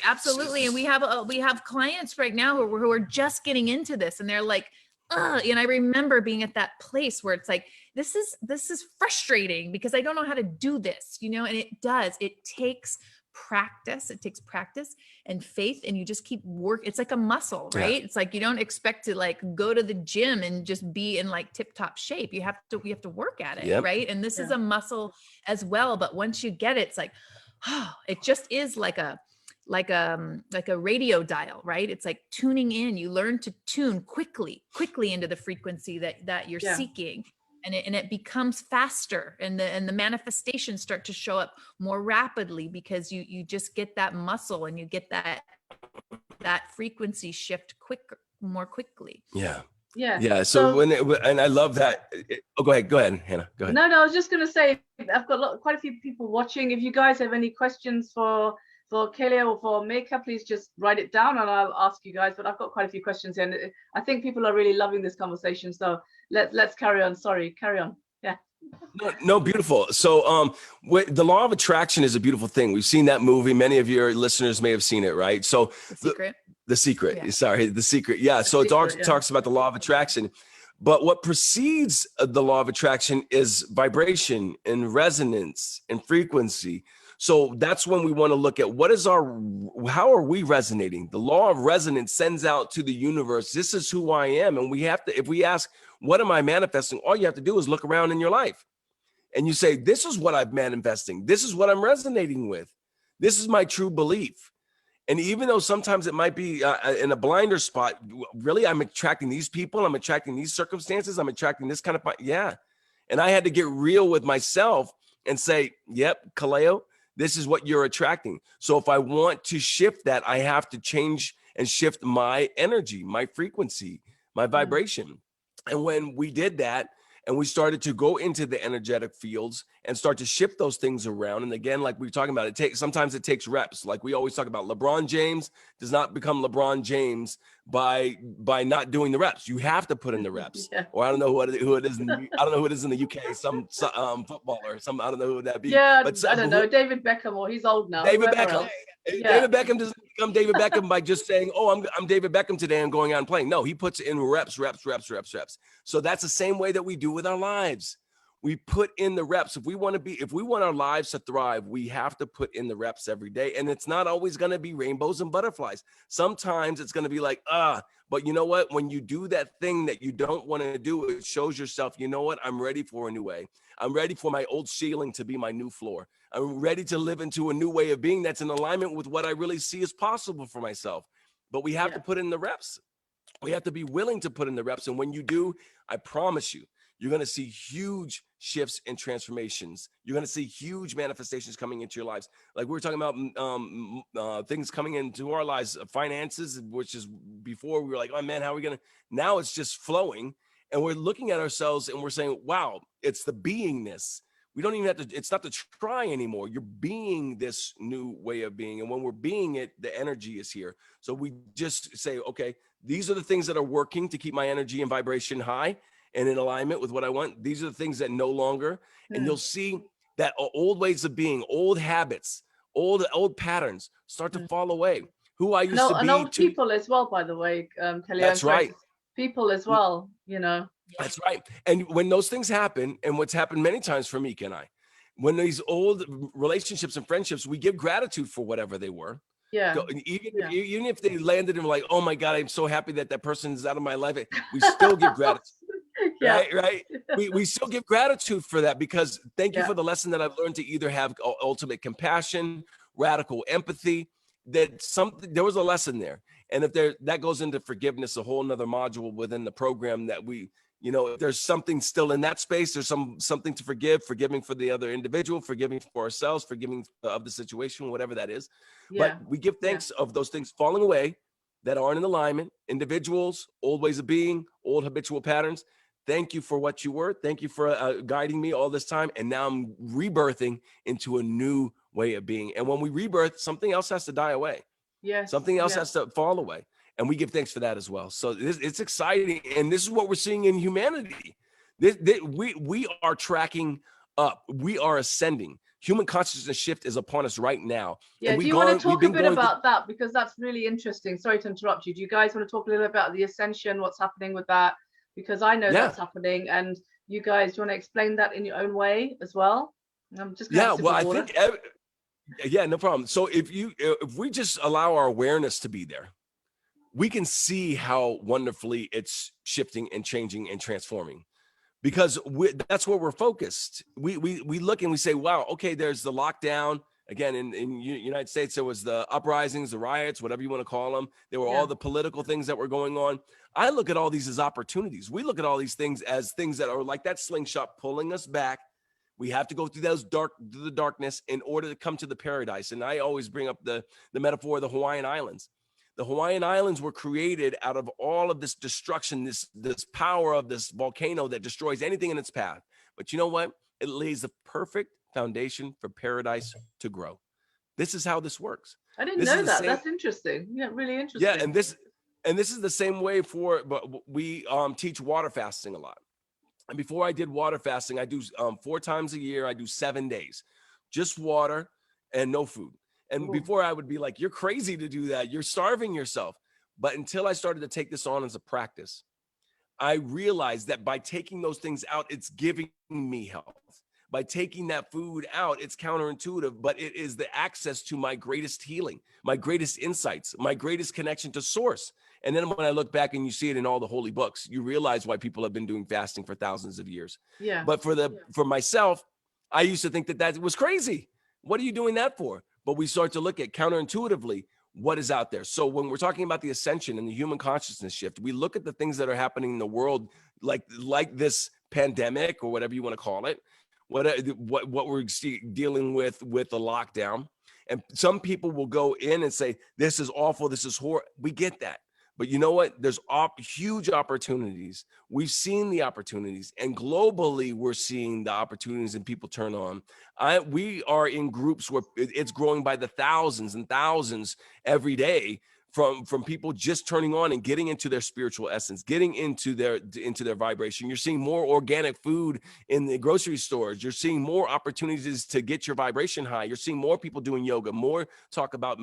Absolutely. And we have clients right now who are just getting into this, and they're like, and I remember being at that place where it's like, this is frustrating because I don't know how to do this, and it takes practice. It takes practice and faith, and you just keep it's like a muscle, right? It's like, you don't expect to like go to the gym and just be in like tip top shape. You have to work at it. Right. And this is a muscle as well. But once you get it, it's like, it just is like like a radio dial, right? It's like tuning in. You learn to tune quickly into the frequency that you're seeking, and it becomes faster, and the manifestations start to show up more rapidly because you just get that muscle, and you get that frequency shift more quickly. Yeah. Yeah. Yeah. So and I love that. Oh, go ahead, Hannah. Go ahead. No, I was just going to say, I've got quite a few people watching. If you guys have any questions for Kaleo or for Meika, please just write it down and I'll ask you guys. But I've got quite a few questions here, and I think people are really loving this conversation. So let's carry on. Sorry, carry on. Yeah. No, beautiful. So the law of attraction is a beautiful thing. We've seen that movie. Many of your listeners may have seen it, right? So The Secret. Yeah. Sorry, The Secret. Yeah. So it talks about the law of attraction. But what precedes the law of attraction is vibration and resonance and frequency. So that's when we want to look at how are we resonating? The law of resonance sends out to the universe, this is who I am. And if we ask, what am I manifesting? All you have to do is look around in your life and you say, this is what I'm manifesting. This is what I'm resonating with. This is my true belief. And even though sometimes it might be in a blinder spot, really, I'm attracting these people, I'm attracting these circumstances, I'm attracting this kind of, And I had to get real with myself and say, yep, Kaleo, this is what you're attracting. So if I want to shift that, I have to change and shift my energy, my frequency, my vibration. And when we did that, and we started to go into the energetic fields and start to shift those things around. And again, like we were talking about, sometimes it takes reps. Like we always talk about, LeBron James does not become LeBron James by not doing the reps. You have to put in the reps. Or I don't know who it is. I don't know who it is in the UK. Some footballer. I don't know who that be. Yeah, but I don't know. David Beckham, or he's old now. David Beckham. David Beckham doesn't become David Beckham by just saying, "Oh, I'm David Beckham today and going out and playing." No, he puts in reps. So that's the same way that we do with our lives. We put in the reps. If we want our lives to thrive, we have to put in the reps every day. And it's not always going to be rainbows and butterflies. Sometimes it's going to be like, but you know what? When you do that thing that you don't want to do, it shows yourself, you know what? I'm ready for a new way. I'm ready for my old ceiling to be my new floor. I'm ready to live into a new way of being that's in alignment with what I really see is possible for myself. But we have to put in the reps. We have to be willing to put in the reps. And when you do, I promise you, you're going to see huge shifts and transformations. You're going to see huge manifestations coming into your lives. Like we were talking about things coming into our lives, finances, which is before we were like, oh man, how are we going to? Now it's just flowing. And we're looking at ourselves and we're saying, wow, it's the beingness. We don't even have to, it's not to try anymore. You're being this new way of being. And when we're being it, the energy is here. So we just say, okay, these are the things that are working to keep my energy and vibration high and in alignment with what I want. These are the things that no longer, and you'll see that old ways of being, old habits, old patterns start to fall away. Who I used to be. And old people as well, by the way, Kaleo. That's right. People as well, you know. That's right. And when those things happen, and what's happened many times for Meika and I, when these old relationships and friendships, we give gratitude for whatever they were. Yeah. So even if they landed and were like, oh my God, I'm so happy that person is out of my life, we still give gratitude. Right. We still give gratitude for that, because thank you for the lesson that I've learned to either have ultimate compassion, radical empathy, that there was a lesson there. And if that goes into forgiveness, a whole nother module within the program that if there's something still in that space, there's something to forgiving for the other individual, forgiving for ourselves, forgiving of the situation, whatever that is. But we give thanks of those things falling away that aren't in alignment, individuals, old ways of being, old habitual patterns. Thank you for what you were. Thank you for guiding me all this time. And now I'm rebirthing into a new way of being. And when we rebirth, something else has to die away. Yes. Something else has to fall away. And we give thanks for that as well. So it's exciting. And this is what we're seeing in humanity. We are tracking up. We are ascending. Human consciousness shift is upon us right now. Yeah, do you want to talk a bit about that? Because that's really interesting. Sorry to interrupt you. Do you guys want to talk a little bit about the ascension, what's happening with that? Because I know that's happening. And you guys, do you want to explain that in your own way as well? I'm just I think, no problem. So if we just allow our awareness to be there, we can see how wonderfully it's shifting and changing and transforming, because that's where we're focused. We look and we say, wow, okay, there's the lockdown. Again, in United States, there was the uprisings, the riots, whatever you want to call them. There were all the political things that were going on. I look at all these as opportunities. We look at all these things as things that are like that slingshot pulling us back. We have to go through the darkness in order to come to the paradise. And I always bring up the metaphor of the Hawaiian Islands. The Hawaiian Islands were created out of all of this destruction, this power of this volcano that destroys anything in its path. But you know what? It lays the perfect foundation for paradise to grow. This is how this works. I didn't know that. That's interesting. Yeah, really interesting. Yeah, and this is the same way but we teach water fasting a lot. And before I did water fasting, I do 4 times a year. I do 7 days, just water and no food. And before I would be like, you're crazy to do that. You're starving yourself. But until I started to take this on as a practice, I realized that by taking those things out, it's giving me health. By taking that food out, it's counterintuitive, but it is the access to my greatest healing, my greatest insights, my greatest connection to source. And then when I look back and you see it in all the holy books, you realize why people have been doing fasting for thousands of years. Yeah. But for myself, I used to think that was crazy. What are you doing that for? But we start to look at counterintuitively what is out there. So when we're talking about the ascension and the human consciousness shift, we look at the things that are happening in the world, like this pandemic or whatever you want to call it, what we're dealing with the lockdown. And some people will go in and say, this is awful, this is horrible. We get that. But you know what? There's huge opportunities. We've seen the opportunities, and globally, we're seeing the opportunities and people turn on. We are in groups where it's growing by the thousands and thousands every day from people just turning on and getting into their spiritual essence, getting into their vibration. You're seeing more organic food in the grocery stores. You're seeing more opportunities to get your vibration high. You're seeing more people doing yoga, more talk about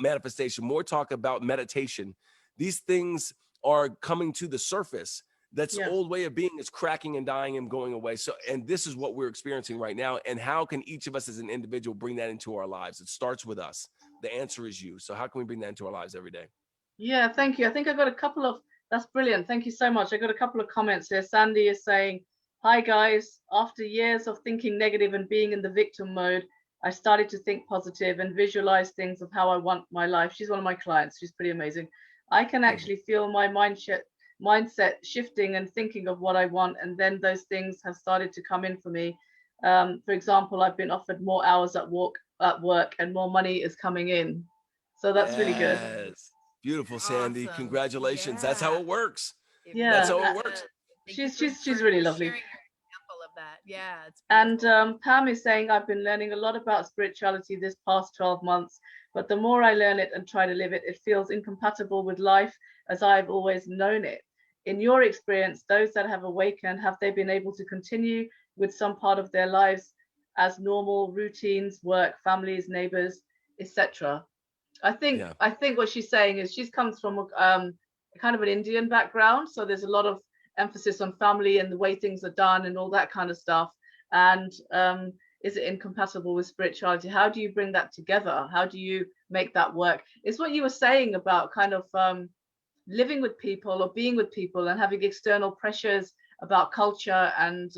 manifestation, more talk about meditation. These things are coming to the surface. That's old way of being is cracking and dying and going away. So, and this is what we're experiencing right now. And how can each of us as an individual bring that into our lives? It starts with us. The answer is you. So how can we bring that into our lives every day? Yeah, thank you. I think I got a couple of, that's brilliant. Thank you so much. I got a couple of comments here. Sandy is saying, hi guys, after years of thinking negative and being in the victim mode, I started to think positive and visualize things of how I want my life. She's one of my clients. She's pretty amazing. I can actually feel my mindset shifting and thinking of what I want. And then those things have started to come in for me. For example, I've been offered more hours at work and more money is coming in. So that's really good. Beautiful, Sandy. Awesome. Congratulations. That's how it works. Yeah. That's how it works. She's really lovely. Sharing your example of that. Yeah. It's and Pam is saying, I've been learning a lot about spirituality this past 12 months, but the more I learn it and try to live it, it feels incompatible with life as I've always known it. In your experience, those that have awakened, have they been able to continue with some part of their lives as normal routines, work, families, neighbors, etc.? I think what she's saying is she's comes from kind of an Indian background, so there's a lot of emphasis on family and the way things are done and all that kind of stuff. And is it incompatible with spirituality? How do you bring that together? How do you make that work? It's what you were saying about kind of living with people or being with people and having external pressures about culture and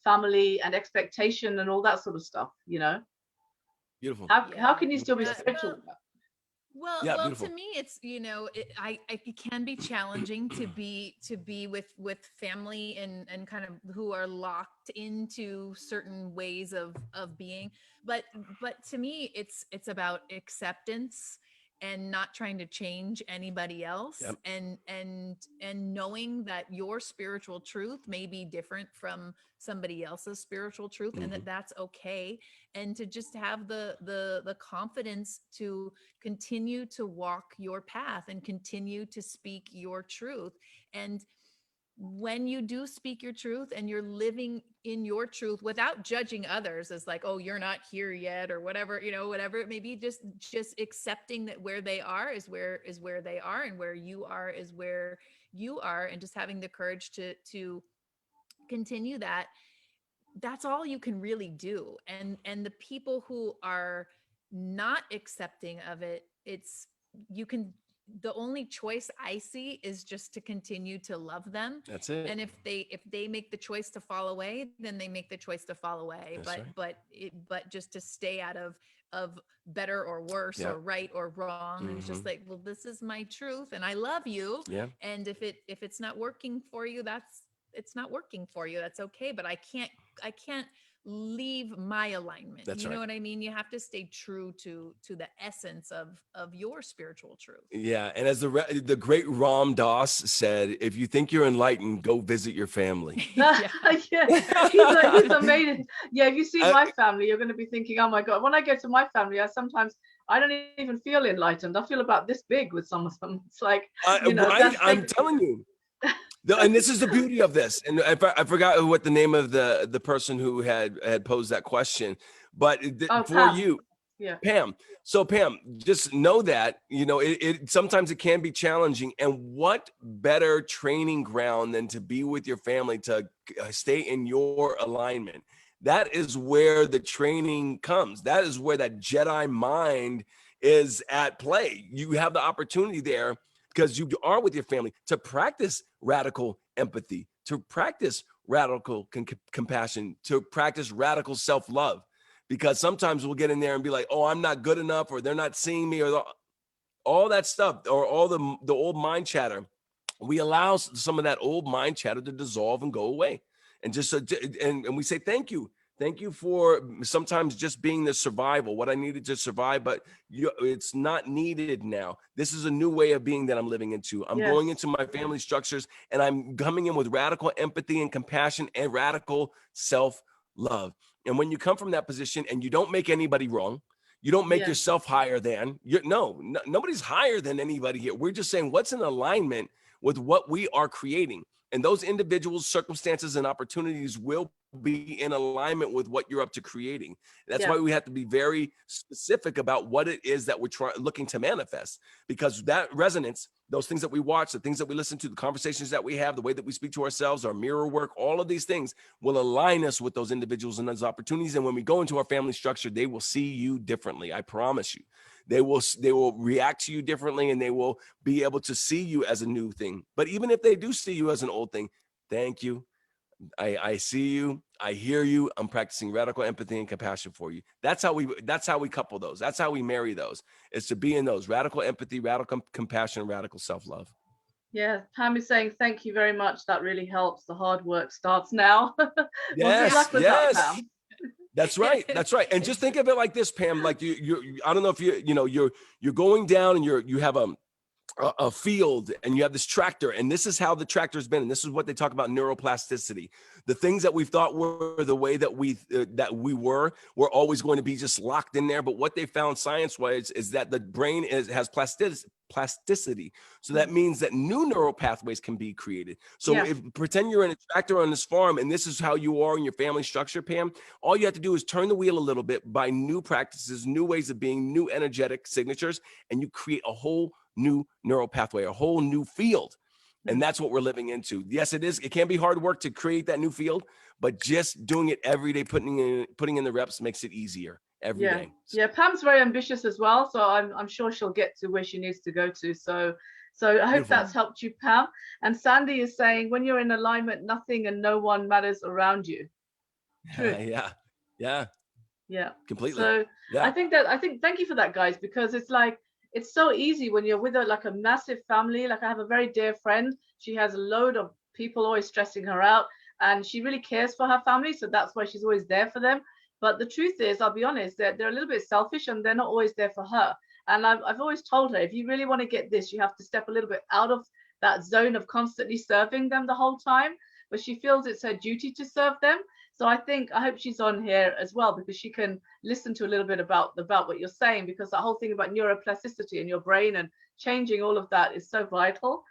family and expectation and all that sort of stuff, you know. Beautiful. How can you still be spiritual? Well, to me, it's, you know, it can be challenging to be with family and kind of who are locked into certain ways of being. But to me, it's about acceptance and not trying to change anybody else, and knowing that your spiritual truth may be different from somebody else's spiritual truth, and that's okay, and to just have the confidence to continue to walk your path and continue to speak your truth. And when you do speak your truth and you're living in your truth without judging others as like, oh, you're not here yet, or whatever, you know, whatever it may be, just accepting that where they are is where they are, and where you are is where you are, and just having the courage to continue that. That's all you can really do. And the people who are not accepting of it, the only choice I see is just to continue to love them. That's it. And if they make the choice to fall away, then they make the choice to fall away. That's right. But just to stay out of better or worse Yeah. or right or wrong. And it's just like, well, this is my truth and I love you. Yeah. And if it's not working for you, it's not working for you. That's okay. But I can't leave my alignment. That's you know right. what I mean? You have to stay true to the essence of your spiritual truth. Yeah. And as the great Ram Dass said, if you think you're enlightened, go visit your family. Yeah. Yeah, he's amazing. Yeah, if you see I- my family, you're going to be thinking, oh my God. When I go to my family, I don't even feel enlightened. I feel about this big with some of them. It's like, right? I'm telling you. And this is the beauty of this. And I forgot what the name of the person who had posed that question, but for Pam. you, Yeah. Pam. So Pam, just know that, it sometimes it can be challenging, and what better training ground than to be with your family, to stay in your alignment. That is where the training comes. That is where that Jedi mind is at play. You have the opportunity there, because you are with your family, to practice radical empathy, to practice radical compassion, to practice radical self-love. Because sometimes we'll get in there and be like, oh, I'm not good enough, or they're not seeing me, or all that stuff, or all the old mind chatter. We allow some of that old mind chatter to dissolve and go away. And just and we say, thank you. Thank you for sometimes just being the survival, what I needed to survive, but it's not needed now. This is a new way of being that I'm living into. I'm going into my family structures, and I'm coming in with radical empathy and compassion and radical self-love. And when you come from that position and you don't make anybody wrong, you don't make yourself higher than, nobody's higher than anybody here. We're just saying what's in alignment with what we are creating. And those individuals, circumstances, and opportunities will be in alignment with what you're up to creating. That's why we have to be very specific about what it is that we're looking to manifest, because that resonance, those things that we watch, the things that we listen to, the conversations that we have, the way that we speak to ourselves, our mirror work, all of these things will align us with those individuals and those opportunities. And when we go into our family structure, they will see you differently. I promise you. They will react to you differently, and they will be able to see you as a new thing. But even if they do see you as an old thing, thank you. I see you. I hear you. I'm practicing radical empathy and compassion for you. That's how we couple those. That's how we marry those. Is to be in those radical empathy, radical compassion, radical self-love. Yeah, Pam is saying thank you very much. That really helps. The hard work starts now. Yes, good luck with that, Pam. That's right. That's right. And just think of it like this, Pam. Like you I don't know if you're going down and you have a field, and you have this tractor, and this is how the tractor has been, and this is what they talk about neuroplasticity. The things that we thought were the way that we were always going to be just locked in there. But what they found science-wise is that the brain has plasticity. So that means that new neural pathways can be created. So if pretend you're in a tractor on this farm, and this is how you are in your family structure, Pam, all you have to do is turn the wheel a little bit by new practices, new ways of being, new energetic signatures, and you create a whole new neural pathway, a whole new field. And that's what we're living into. Yes, it is. It can be hard work to create that new field, but just doing it every day, putting in the reps, makes it easier every day. Yeah, Pam's very ambitious as well, so I'm sure she'll get to where she needs to go to. So I hope that's helped you, Pam. And Sandy is saying, when you're in alignment, nothing and no one matters around you. True. Yeah. Completely. So I think thank you for that, guys, because it's so easy when you're with a massive family. Like, I have a very dear friend. She has a load of people always stressing her out, and she really cares for her family. So that's why she's always there for them. But the truth is, I'll be honest, that they're a little bit selfish, and they're not always there for her. And I've always told her, if you really want to get this, you have to step a little bit out of that zone of constantly serving them the whole time. But she feels it's her duty to serve them. So I hope she's on here as well, because she can listen to a little bit about what you're saying, because that whole thing about neuroplasticity in your brain and changing all of that is so vital,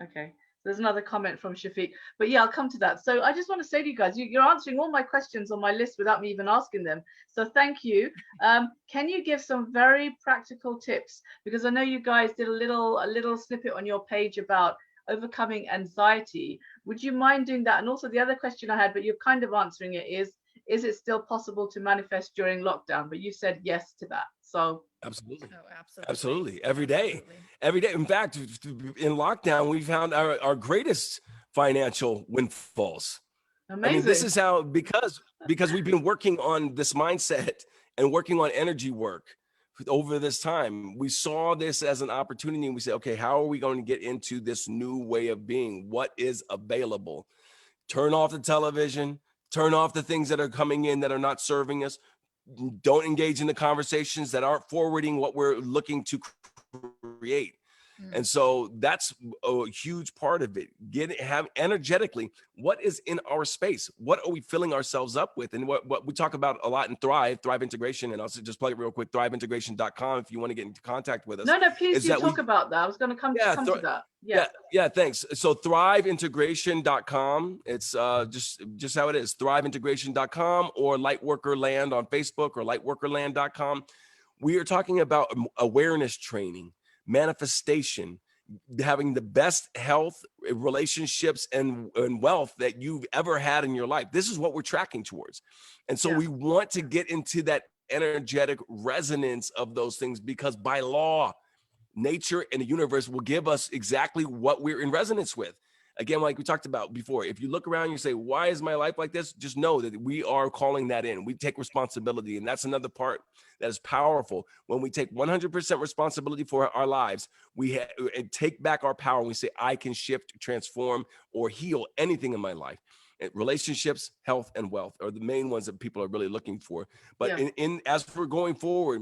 Okay, there's another comment from Shafiq, but I'll come to that. So I just want to say to you guys, you're answering all my questions on my list without me even asking them. So thank you. Can you give some very practical tips? Because I know you guys did a little snippet on your page about overcoming anxiety. Would you mind doing that? And also the other question I had, but you're kind of answering it, is it still possible to manifest during lockdown? But you said yes to that. So Absolutely. Oh, absolutely. Absolutely. Every day. Absolutely. Every day. In fact, in lockdown, we found our greatest financial windfalls. I mean, this amazing. is how, because we've been working on this mindset and working on energy work over this time. We saw this as an opportunity and we said, okay, how are we going to get into this new way of being? What is available? Turn off the television, turn off the things that are coming in that are not serving us. Don't engage in the conversations that aren't forwarding what we're looking to create. And so that's a huge part of it. Have energetically, what is in our space? What are we filling ourselves up with? And what we talk about a lot in Thrive Integration, and I'll just plug it real quick, thriveintegration.com if you want to get into contact with us. No, please Is do that talk about that. I was going to come to that. Yeah, thanks. So thriveintegration.com. It's just how it is. Thriveintegration.com or Lightworkerland on Facebook or lightworkerland.com. We are talking about awareness training, manifestation, having the best health, relationships, and wealth that you've ever had in your life. This is what we're tracking towards. And so we want to get into that energetic resonance of those things because by law, nature and the universe will give us exactly what we're in resonance with. Again, like we talked about before, if you look around and you say, why is my life like this? Just know that we are calling that in. We take responsibility. And that's another part that is powerful. When we take 100% responsibility for our lives, we take back our power and we say, I can shift, transform, or heal anything in my life. Relationships, health, and wealth are the main ones that people are really looking for. But as we're going forward,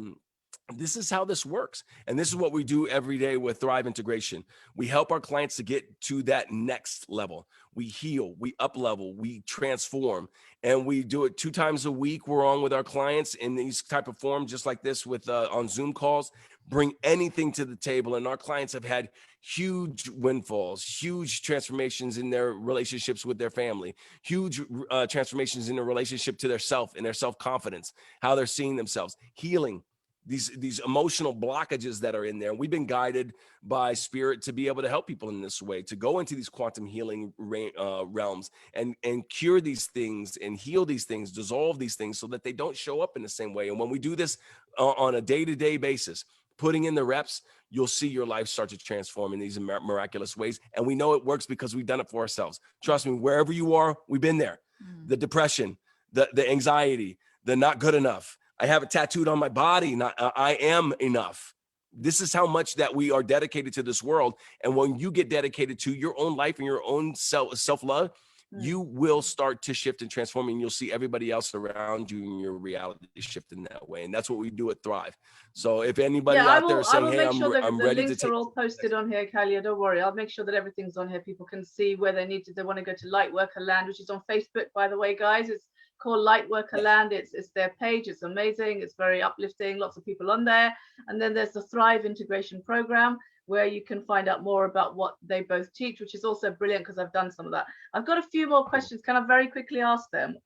this is how this works. And this is what we do every day with Thrive Integration. We help our clients to get to that next level. We heal, we up level, we transform, and we do it 2 times a week. We're on with our clients in these type of forums, just like this with on Zoom calls, bring anything to the table. And our clients have had huge windfalls, huge transformations in their relationships with their family, huge transformations in their relationship to their self and their self-confidence, how they're seeing themselves, healing these emotional blockages that are in there. We've been guided by spirit to be able to help people in this way, to go into these quantum healing realms and cure these things and heal these things, dissolve these things so that they don't show up in the same way. And when we do this on a day-to-day basis, putting in the reps, you'll see your life start to transform in these miraculous ways. And we know it works because we've done it for ourselves. Trust me, wherever you are, we've been there. The depression, the anxiety, the not good enough. I have it tattooed on my body. I am enough. This is how much that we are dedicated to this world. And when you get dedicated to your own life and your own self-love, you will start to shift and transform, and you'll see everybody else around you and your reality shift in that way. And that's what we do at Thrive. So if anybody out there is saying, hey, I'm ready to links take. are all posted on here, Kaleo. Don't worry. I'll make sure that everything's on here. People can see where they want to go to Lightworker Land, which is on Facebook, by the way, guys. It's called Lightworker Land. It's their page. It's amazing. It's very uplifting. Lots of people on there. And then there's the Thrive Integration Program, where you can find out more about what they both teach, which is also brilliant because I've done some of that. I've got a few more questions. Can I very quickly ask them?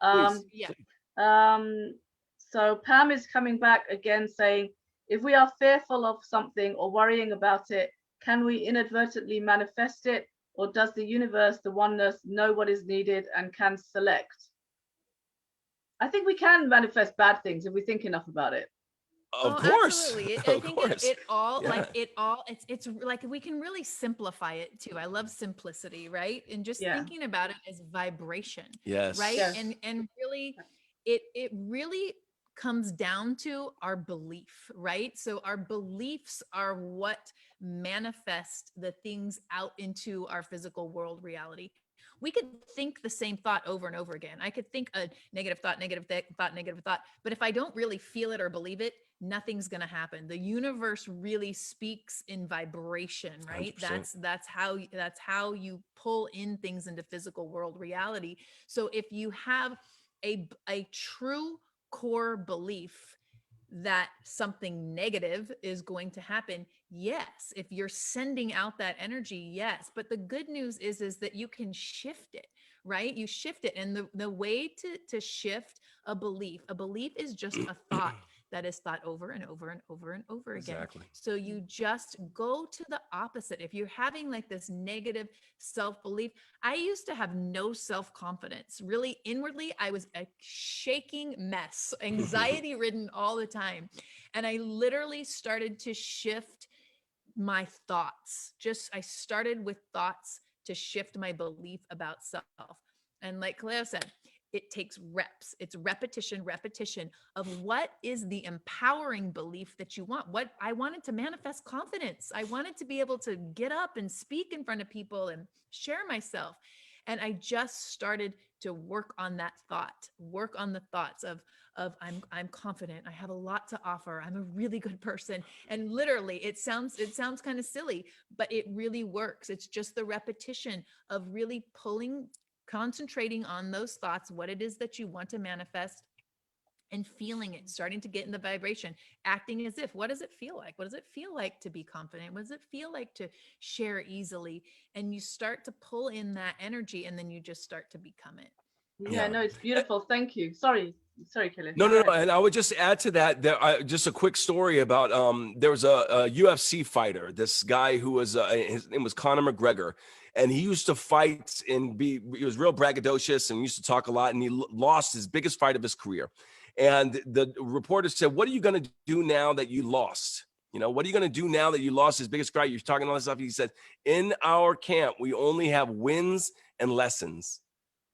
So Pam is coming back again saying, if we are fearful of something or worrying about it, can we inadvertently manifest it? Or does the universe, the oneness, know what is needed and can select? I think we can manifest bad things if we think enough about it. Of course. Absolutely. I think it's like we can really simplify it too. I love simplicity, right? And just thinking about it as vibration. Yes. Right. Yes. And really it really comes down to our belief, right? So our beliefs are what manifest the things out into our physical world reality. We could think the same thought over and over again. I could think a negative thought, negative thought. But if I don't really feel it or believe it, nothing's going to happen. The universe really speaks in vibration, right? 100%. That's how you pull in things into physical world reality. So if you have a true core belief that something negative is going to happen, yes. If you're sending out that energy, yes. But the good news is that you can shift it, right? You shift it. And the way to shift a belief is just a thought that is thought over and over and over and over again. Exactly. So you just go to the opposite. If you're having like this negative self-belief, I used to have no self-confidence. Really inwardly, I was a shaking mess, anxiety ridden all the time. And I literally started to shift my thoughts. I started with thoughts to shift my belief about self. And like Kaleo said, it takes reps. It's repetition of what is the empowering belief that you want. What I wanted to manifest confidence. I wanted to be able to get up and speak in front of people and share myself. And I just started to work on that thought, work on the thoughts of I'm confident. I have a lot to offer. I'm a really good person. And literally it sounds kind of silly, but it really works. It's just the repetition of really concentrating on those thoughts, what it is that you want to manifest, and feeling it, starting to get in the vibration, acting as if, what does it feel like? What does it feel like to be confident? What does it feel like to share easily? And you start to pull in that energy, and then you just start to become it. Yeah, no, it's beautiful. Thank you. Sorry, Kaleo. No. And I would just add to that, just a quick story about, there was a UFC fighter, this guy who was, his name was Conor McGregor, and he used to fight and he was real braggadocious and used to talk a lot, and he lost his biggest fight of his career. And the reporter said, what are you going to do now that you lost? You know, what are you going to do now that you lost his biggest fight? You're talking all this stuff. He said, in our camp, we only have wins and lessons.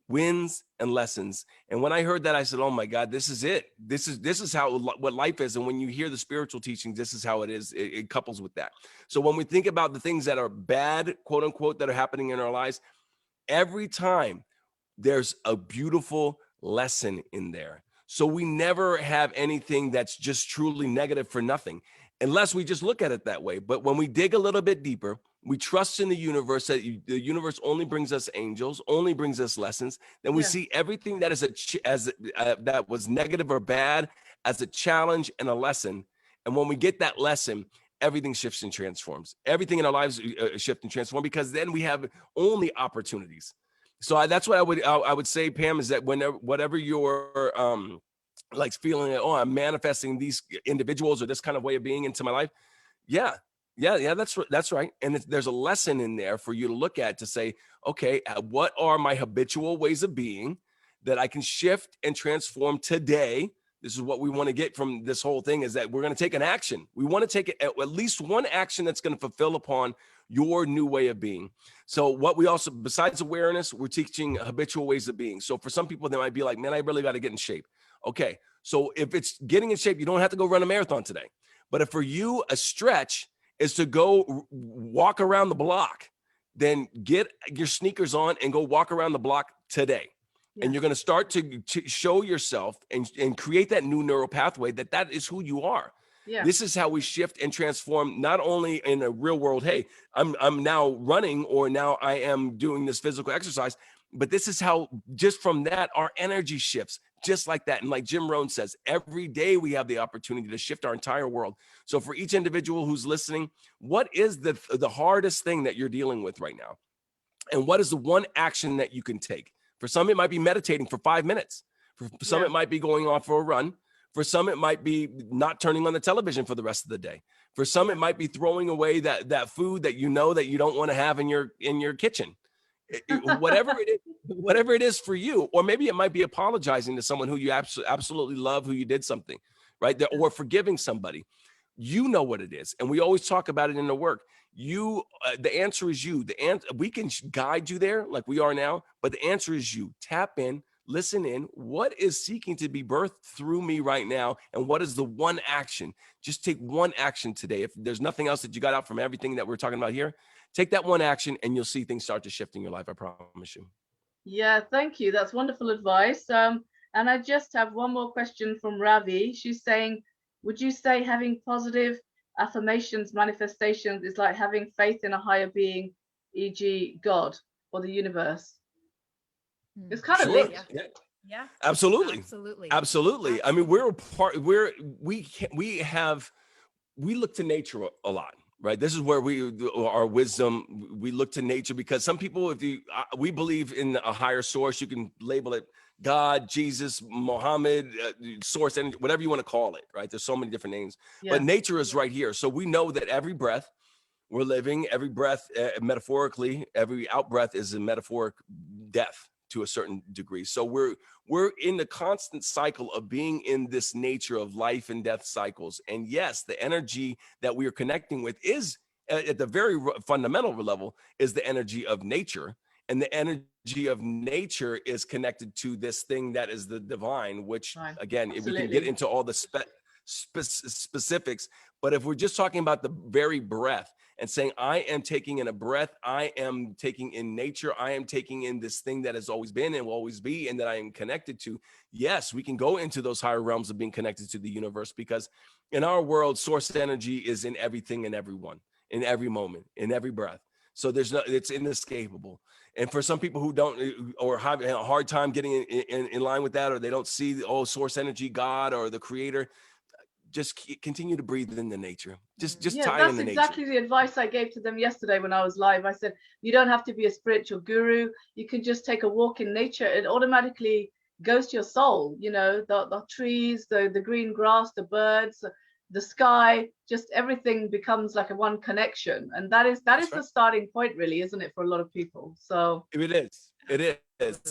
Wins and lessons. And when I heard that, I said, oh my God, this is it. This is how, what life is. And when you hear the spiritual teachings, this is how it is. It couples with that. So when we think about the things that are bad, quote unquote, that are happening in our lives, every time there's a beautiful lesson in there. So we never have anything that's just truly negative for nothing, unless we just look at it that way. But when we dig a little bit deeper, we trust in the universe, that the universe only brings us angels, only brings us lessons. Then we see everything that is that was negative or bad as a challenge and a lesson. And when we get that lesson, everything shifts and transforms. Everything in our lives shift and transform, because then we have only opportunities. So that's what I would say, Pam, is that whatever you're like feeling, oh, I'm manifesting these individuals or this kind of way of being into my life. Yeah, that's right. And there's a lesson in there for you to look at, to say, okay, what are my habitual ways of being that I can shift and transform today? This is what we want to get from this whole thing, is that we're going to take an action. We want to take at least one action that's going to fulfill upon your new way of being. So what we also, besides awareness, we're teaching habitual ways of being. So for some people, they might be like, man, I really got to get in shape. Okay. So if it's getting in shape, you don't have to go run a marathon today. But if for you, a stretch is to go walk around the block, then get your sneakers on and go walk around the block today. Yeah. And you're going to start to show yourself and create that new neural pathway that is who you are. Yeah. This is how we shift and transform, not only in a real world, hey, I'm now running, or now I am doing this physical exercise, but this is how, just from that, our energy shifts just like that. And like Jim Rohn says, every day we have the opportunity to shift our entire world. So for each individual who's listening, what is the hardest thing that you're dealing with right now? And what is the one action that you can take? For some, it might be meditating for 5 minutes. For some, it might be going off for a run. For some, it might be not turning on the television for the rest of the day. For some, it might be throwing away that food that you know that you don't want to have in your kitchen. Whatever it is for you. Or maybe it might be apologizing to someone who you absolutely love, who you did something, right? Or forgiving somebody. You know what it is. And we always talk about it in the work. The answer is you. We can guide you there like we are now, but the answer is you. Tap in, listen in. What is seeking to be birthed through me right now? And what is the one action? Just take one action today. If there's nothing else that you got out from everything that we're talking about here, take that one action and you'll see things start to shift in your life. I promise you. Yeah, thank you. That's wonderful advice. And I just have one more question from Ravi. She's saying, would you say having positive affirmations, manifestations is like having faith in a higher being, e.g. God or the universe? It's kind of linked. Yeah. Absolutely. I mean, we look to nature a lot. right? This is where our wisdom, we look to nature, because some people, we believe in a higher source. You can label it God, Jesus, Muhammad, source, and whatever you want to call it, right? There's so many different names, but nature is right here. So we know that every breath we're living, every breath, metaphorically, every out breath is a metaphoric death to a certain degree. So we're in the constant cycle of being in this nature of life and death cycles. And yes, the energy that we are connecting with is at the very fundamental level is the energy of nature. And the energy of nature is connected to this thing that is the divine, which again, if we can get into all the specifics, but if we're just talking about the very breath and saying, I am taking in a breath, I am taking in nature, I am taking in this thing that has always been and will always be, and that I am connected to. Yes, we can go into those higher realms of being connected to the universe, because in our world, source energy is in everything and everyone, in every moment, in every breath. So it's inescapable. And for some people who don't, or have a hard time getting in line with that, or they don't see source energy, God, or the creator, just continue to breathe in the nature. Just tie in the nature. That's exactly the advice I gave to them yesterday when I was live. I said, you don't have to be a spiritual guru. You can just take a walk in nature. It automatically goes to your soul. You know, the trees, the green grass, the birds, the sky, just everything becomes like a one connection. And that is right. The starting point, really, isn't it, for a lot of people? So it is.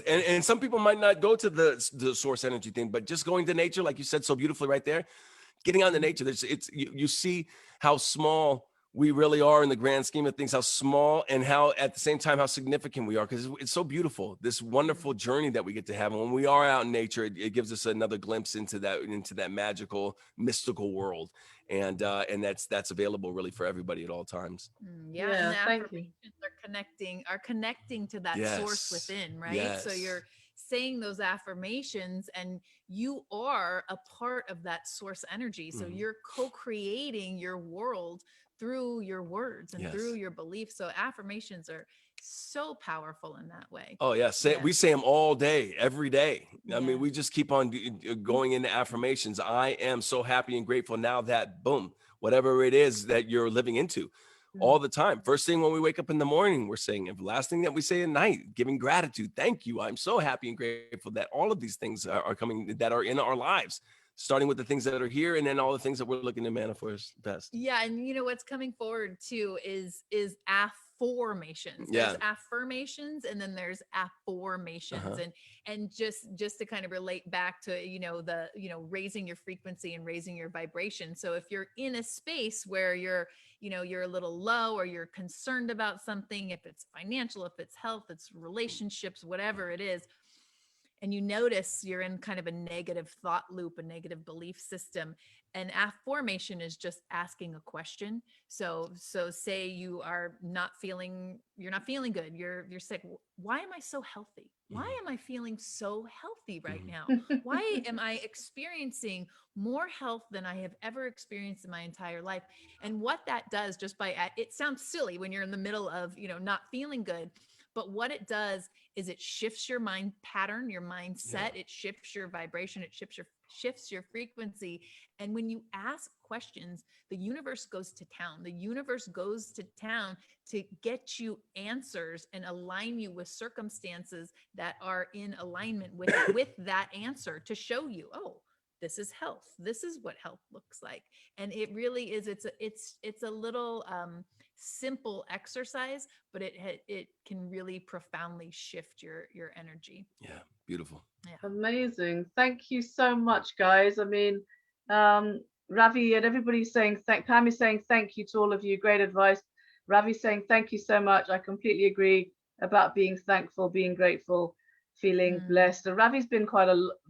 And some people might not go to the source energy thing, but just going to nature, like you said so beautifully right there, getting out in nature, you see how small we really are in the grand scheme of things, how small, and how at the same time how significant we are, because it's so beautiful, this wonderful journey that we get to have. And when we are out in nature, it gives us another glimpse into that magical, mystical world, and that's available really for everybody at all times. And the affirmations are connecting to that source within, right? Yes. So you're saying those affirmations, and you are a part of that source energy. So you're co-creating your world through your words and through your beliefs. So affirmations are so powerful in that way. Oh yeah, we say them all day, every day. I mean, we just keep on going into affirmations. I am so happy and grateful now that, boom, whatever it is that you're living into. All the time. First thing when we wake up in the morning, we're saying it. Last thing that we say at night, giving gratitude. Thank you. I'm so happy and grateful that all of these things are coming, that are in our lives, starting with the things that are here, and then all the things that we're looking to manifest best. Yeah. And you know, what's coming forward too is affirmations. There's affirmations, and then there's affirmations. And just to kind of relate back to, raising your frequency and raising your vibration. So if you're in a space where you're a little low, or you're concerned about something, if it's financial, if it's health, it's relationships, whatever it is, and you notice you're in kind of a negative thought loop, a negative belief system, an affirmation is just asking a question. So say you're not feeling good. You're sick. Why am I so healthy? Why am I feeling so healthy right now? Why am I experiencing more health than I have ever experienced in my entire life? And what that does, it sounds silly when you're in the middle of, not feeling good, but what it does is it shifts your mind pattern, your mindset, it shifts your vibration, it shifts your frequency. And when you ask questions, the universe goes to town. The universe goes to town to get you answers and align you with circumstances that are in alignment with that answer, to show you, oh, this is health. This is what health looks like. And it really is, it's a little simple exercise, but it can really profoundly shift your energy. Yeah. Beautiful. Yeah. Amazing. Thank you so much, guys. I mean, Ravi and everybody's saying Pam is saying thank you to all of you. Great advice. Ravi's saying thank you so much. I completely agree about being thankful, being grateful, feeling blessed. And Ravi's been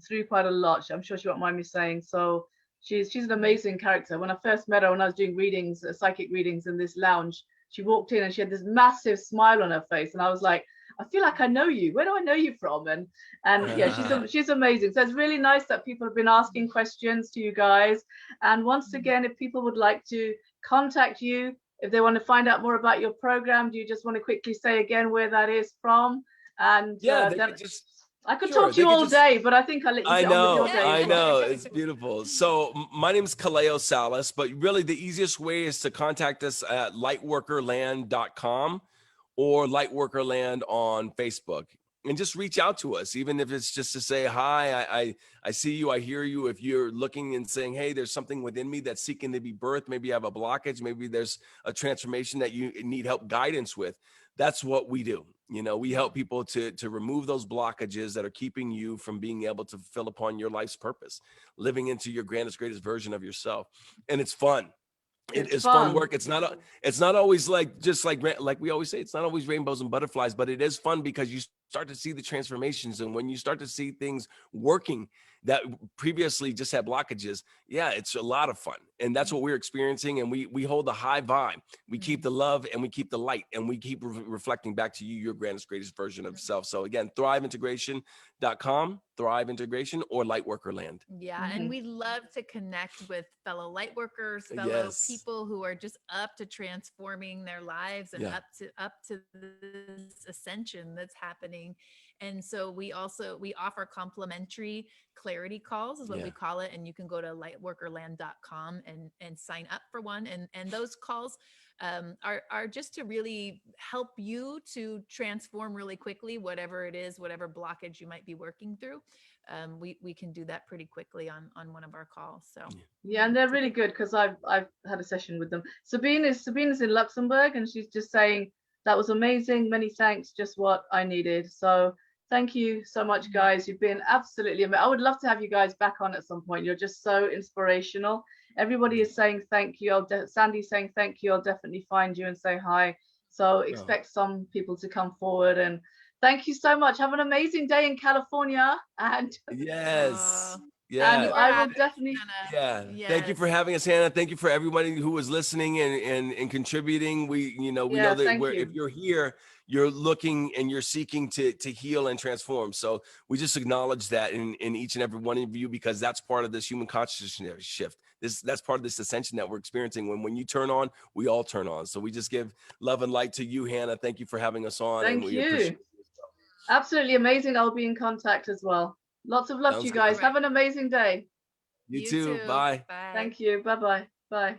through quite a lot. I'm sure she won't mind me saying. So she's an amazing character. When I first met her, when I was doing readings, psychic readings in this lounge, she walked in and she had this massive smile on her face, and I was like, I feel like I know you. Where do I know you from? And yeah, she's amazing. So it's really nice that people have been asking questions to you guys. And once again, if people would like to contact you, if they want to find out more about your program, do you just want to quickly say again where that is from? And I could Sure, talk to they you could all just- day, but I think I'll let you I get on with your know, day. I as well. know. It's beautiful. So my name is Kaleo Salas, but really the easiest way is to contact us at lightworkerland.com or Lightworkerland on Facebook. And just reach out to us, even if it's just to say, hi, I see you, I hear you. If you're looking and saying, hey, there's something within me that's seeking to be birthed, maybe you have a blockage, maybe there's a transformation that you need help guidance with. That's what we do. You know, we help people to remove those blockages that are keeping you from being able to fulfill upon your life's purpose, living into your grandest, greatest version of yourself. And it's fun. It It's is fun fun. work. It's not always like, just like we always say, it's not always rainbows and butterflies, but it is fun because you start to see the transformations. And when you start to see things working that previously just had blockages, yeah, it's a lot of fun. And that's what we're experiencing. And we hold the high vibe. We keep the love and we keep the light and we keep reflecting back to you, your grandest, greatest version of self. So again, thriveintegration.com, Thrive Integration, or Lightworkerland. Yeah, and we love to connect with fellow light workers, fellow Yes. people who are just up to transforming their lives and Yeah. up to this ascension that's happening. And so we offer complimentary clarity calls is what we Yeah. call it, and you can go to lightworkerland.com and sign up for one, and those calls are just to really help you to transform really quickly, whatever it is, whatever blockage you might be working through. We can do that pretty quickly on one of our calls. So Yeah, and they're really good because I've had a session with them. Sabina's in Luxembourg, and she's just saying that was amazing. Many thanks, just what I needed. So thank you so much, guys. You've been absolutely amazing. I would love to have you guys back on at some point. You're just so inspirational. Everybody is saying thank you. Sandy's saying thank you. I'll definitely find you and say hi. So expect some people to come forward, and thank you so much. Have an amazing day in California, and Yes. and Yeah. I will definitely. Yeah. Yes. Thank you for having us, Hannah. Thank you for everybody who was listening and contributing. We know Yeah, that thank if you. you're here, you're looking and you're seeking to heal and transform. So we just acknowledge that in each and every one of you, because that's part of this human consciousness shift. That's part of this ascension that we're experiencing. When you turn on, we all turn on. So we just give love and light to you, Hannah. Thank you for having us on. Thank and we you. appreciate it. Absolutely amazing. I'll be in contact as well. Lots of love to Sounds you good. guys. All right. Have an amazing day. You too. Bye. Bye. Thank you. Bye-bye. Bye.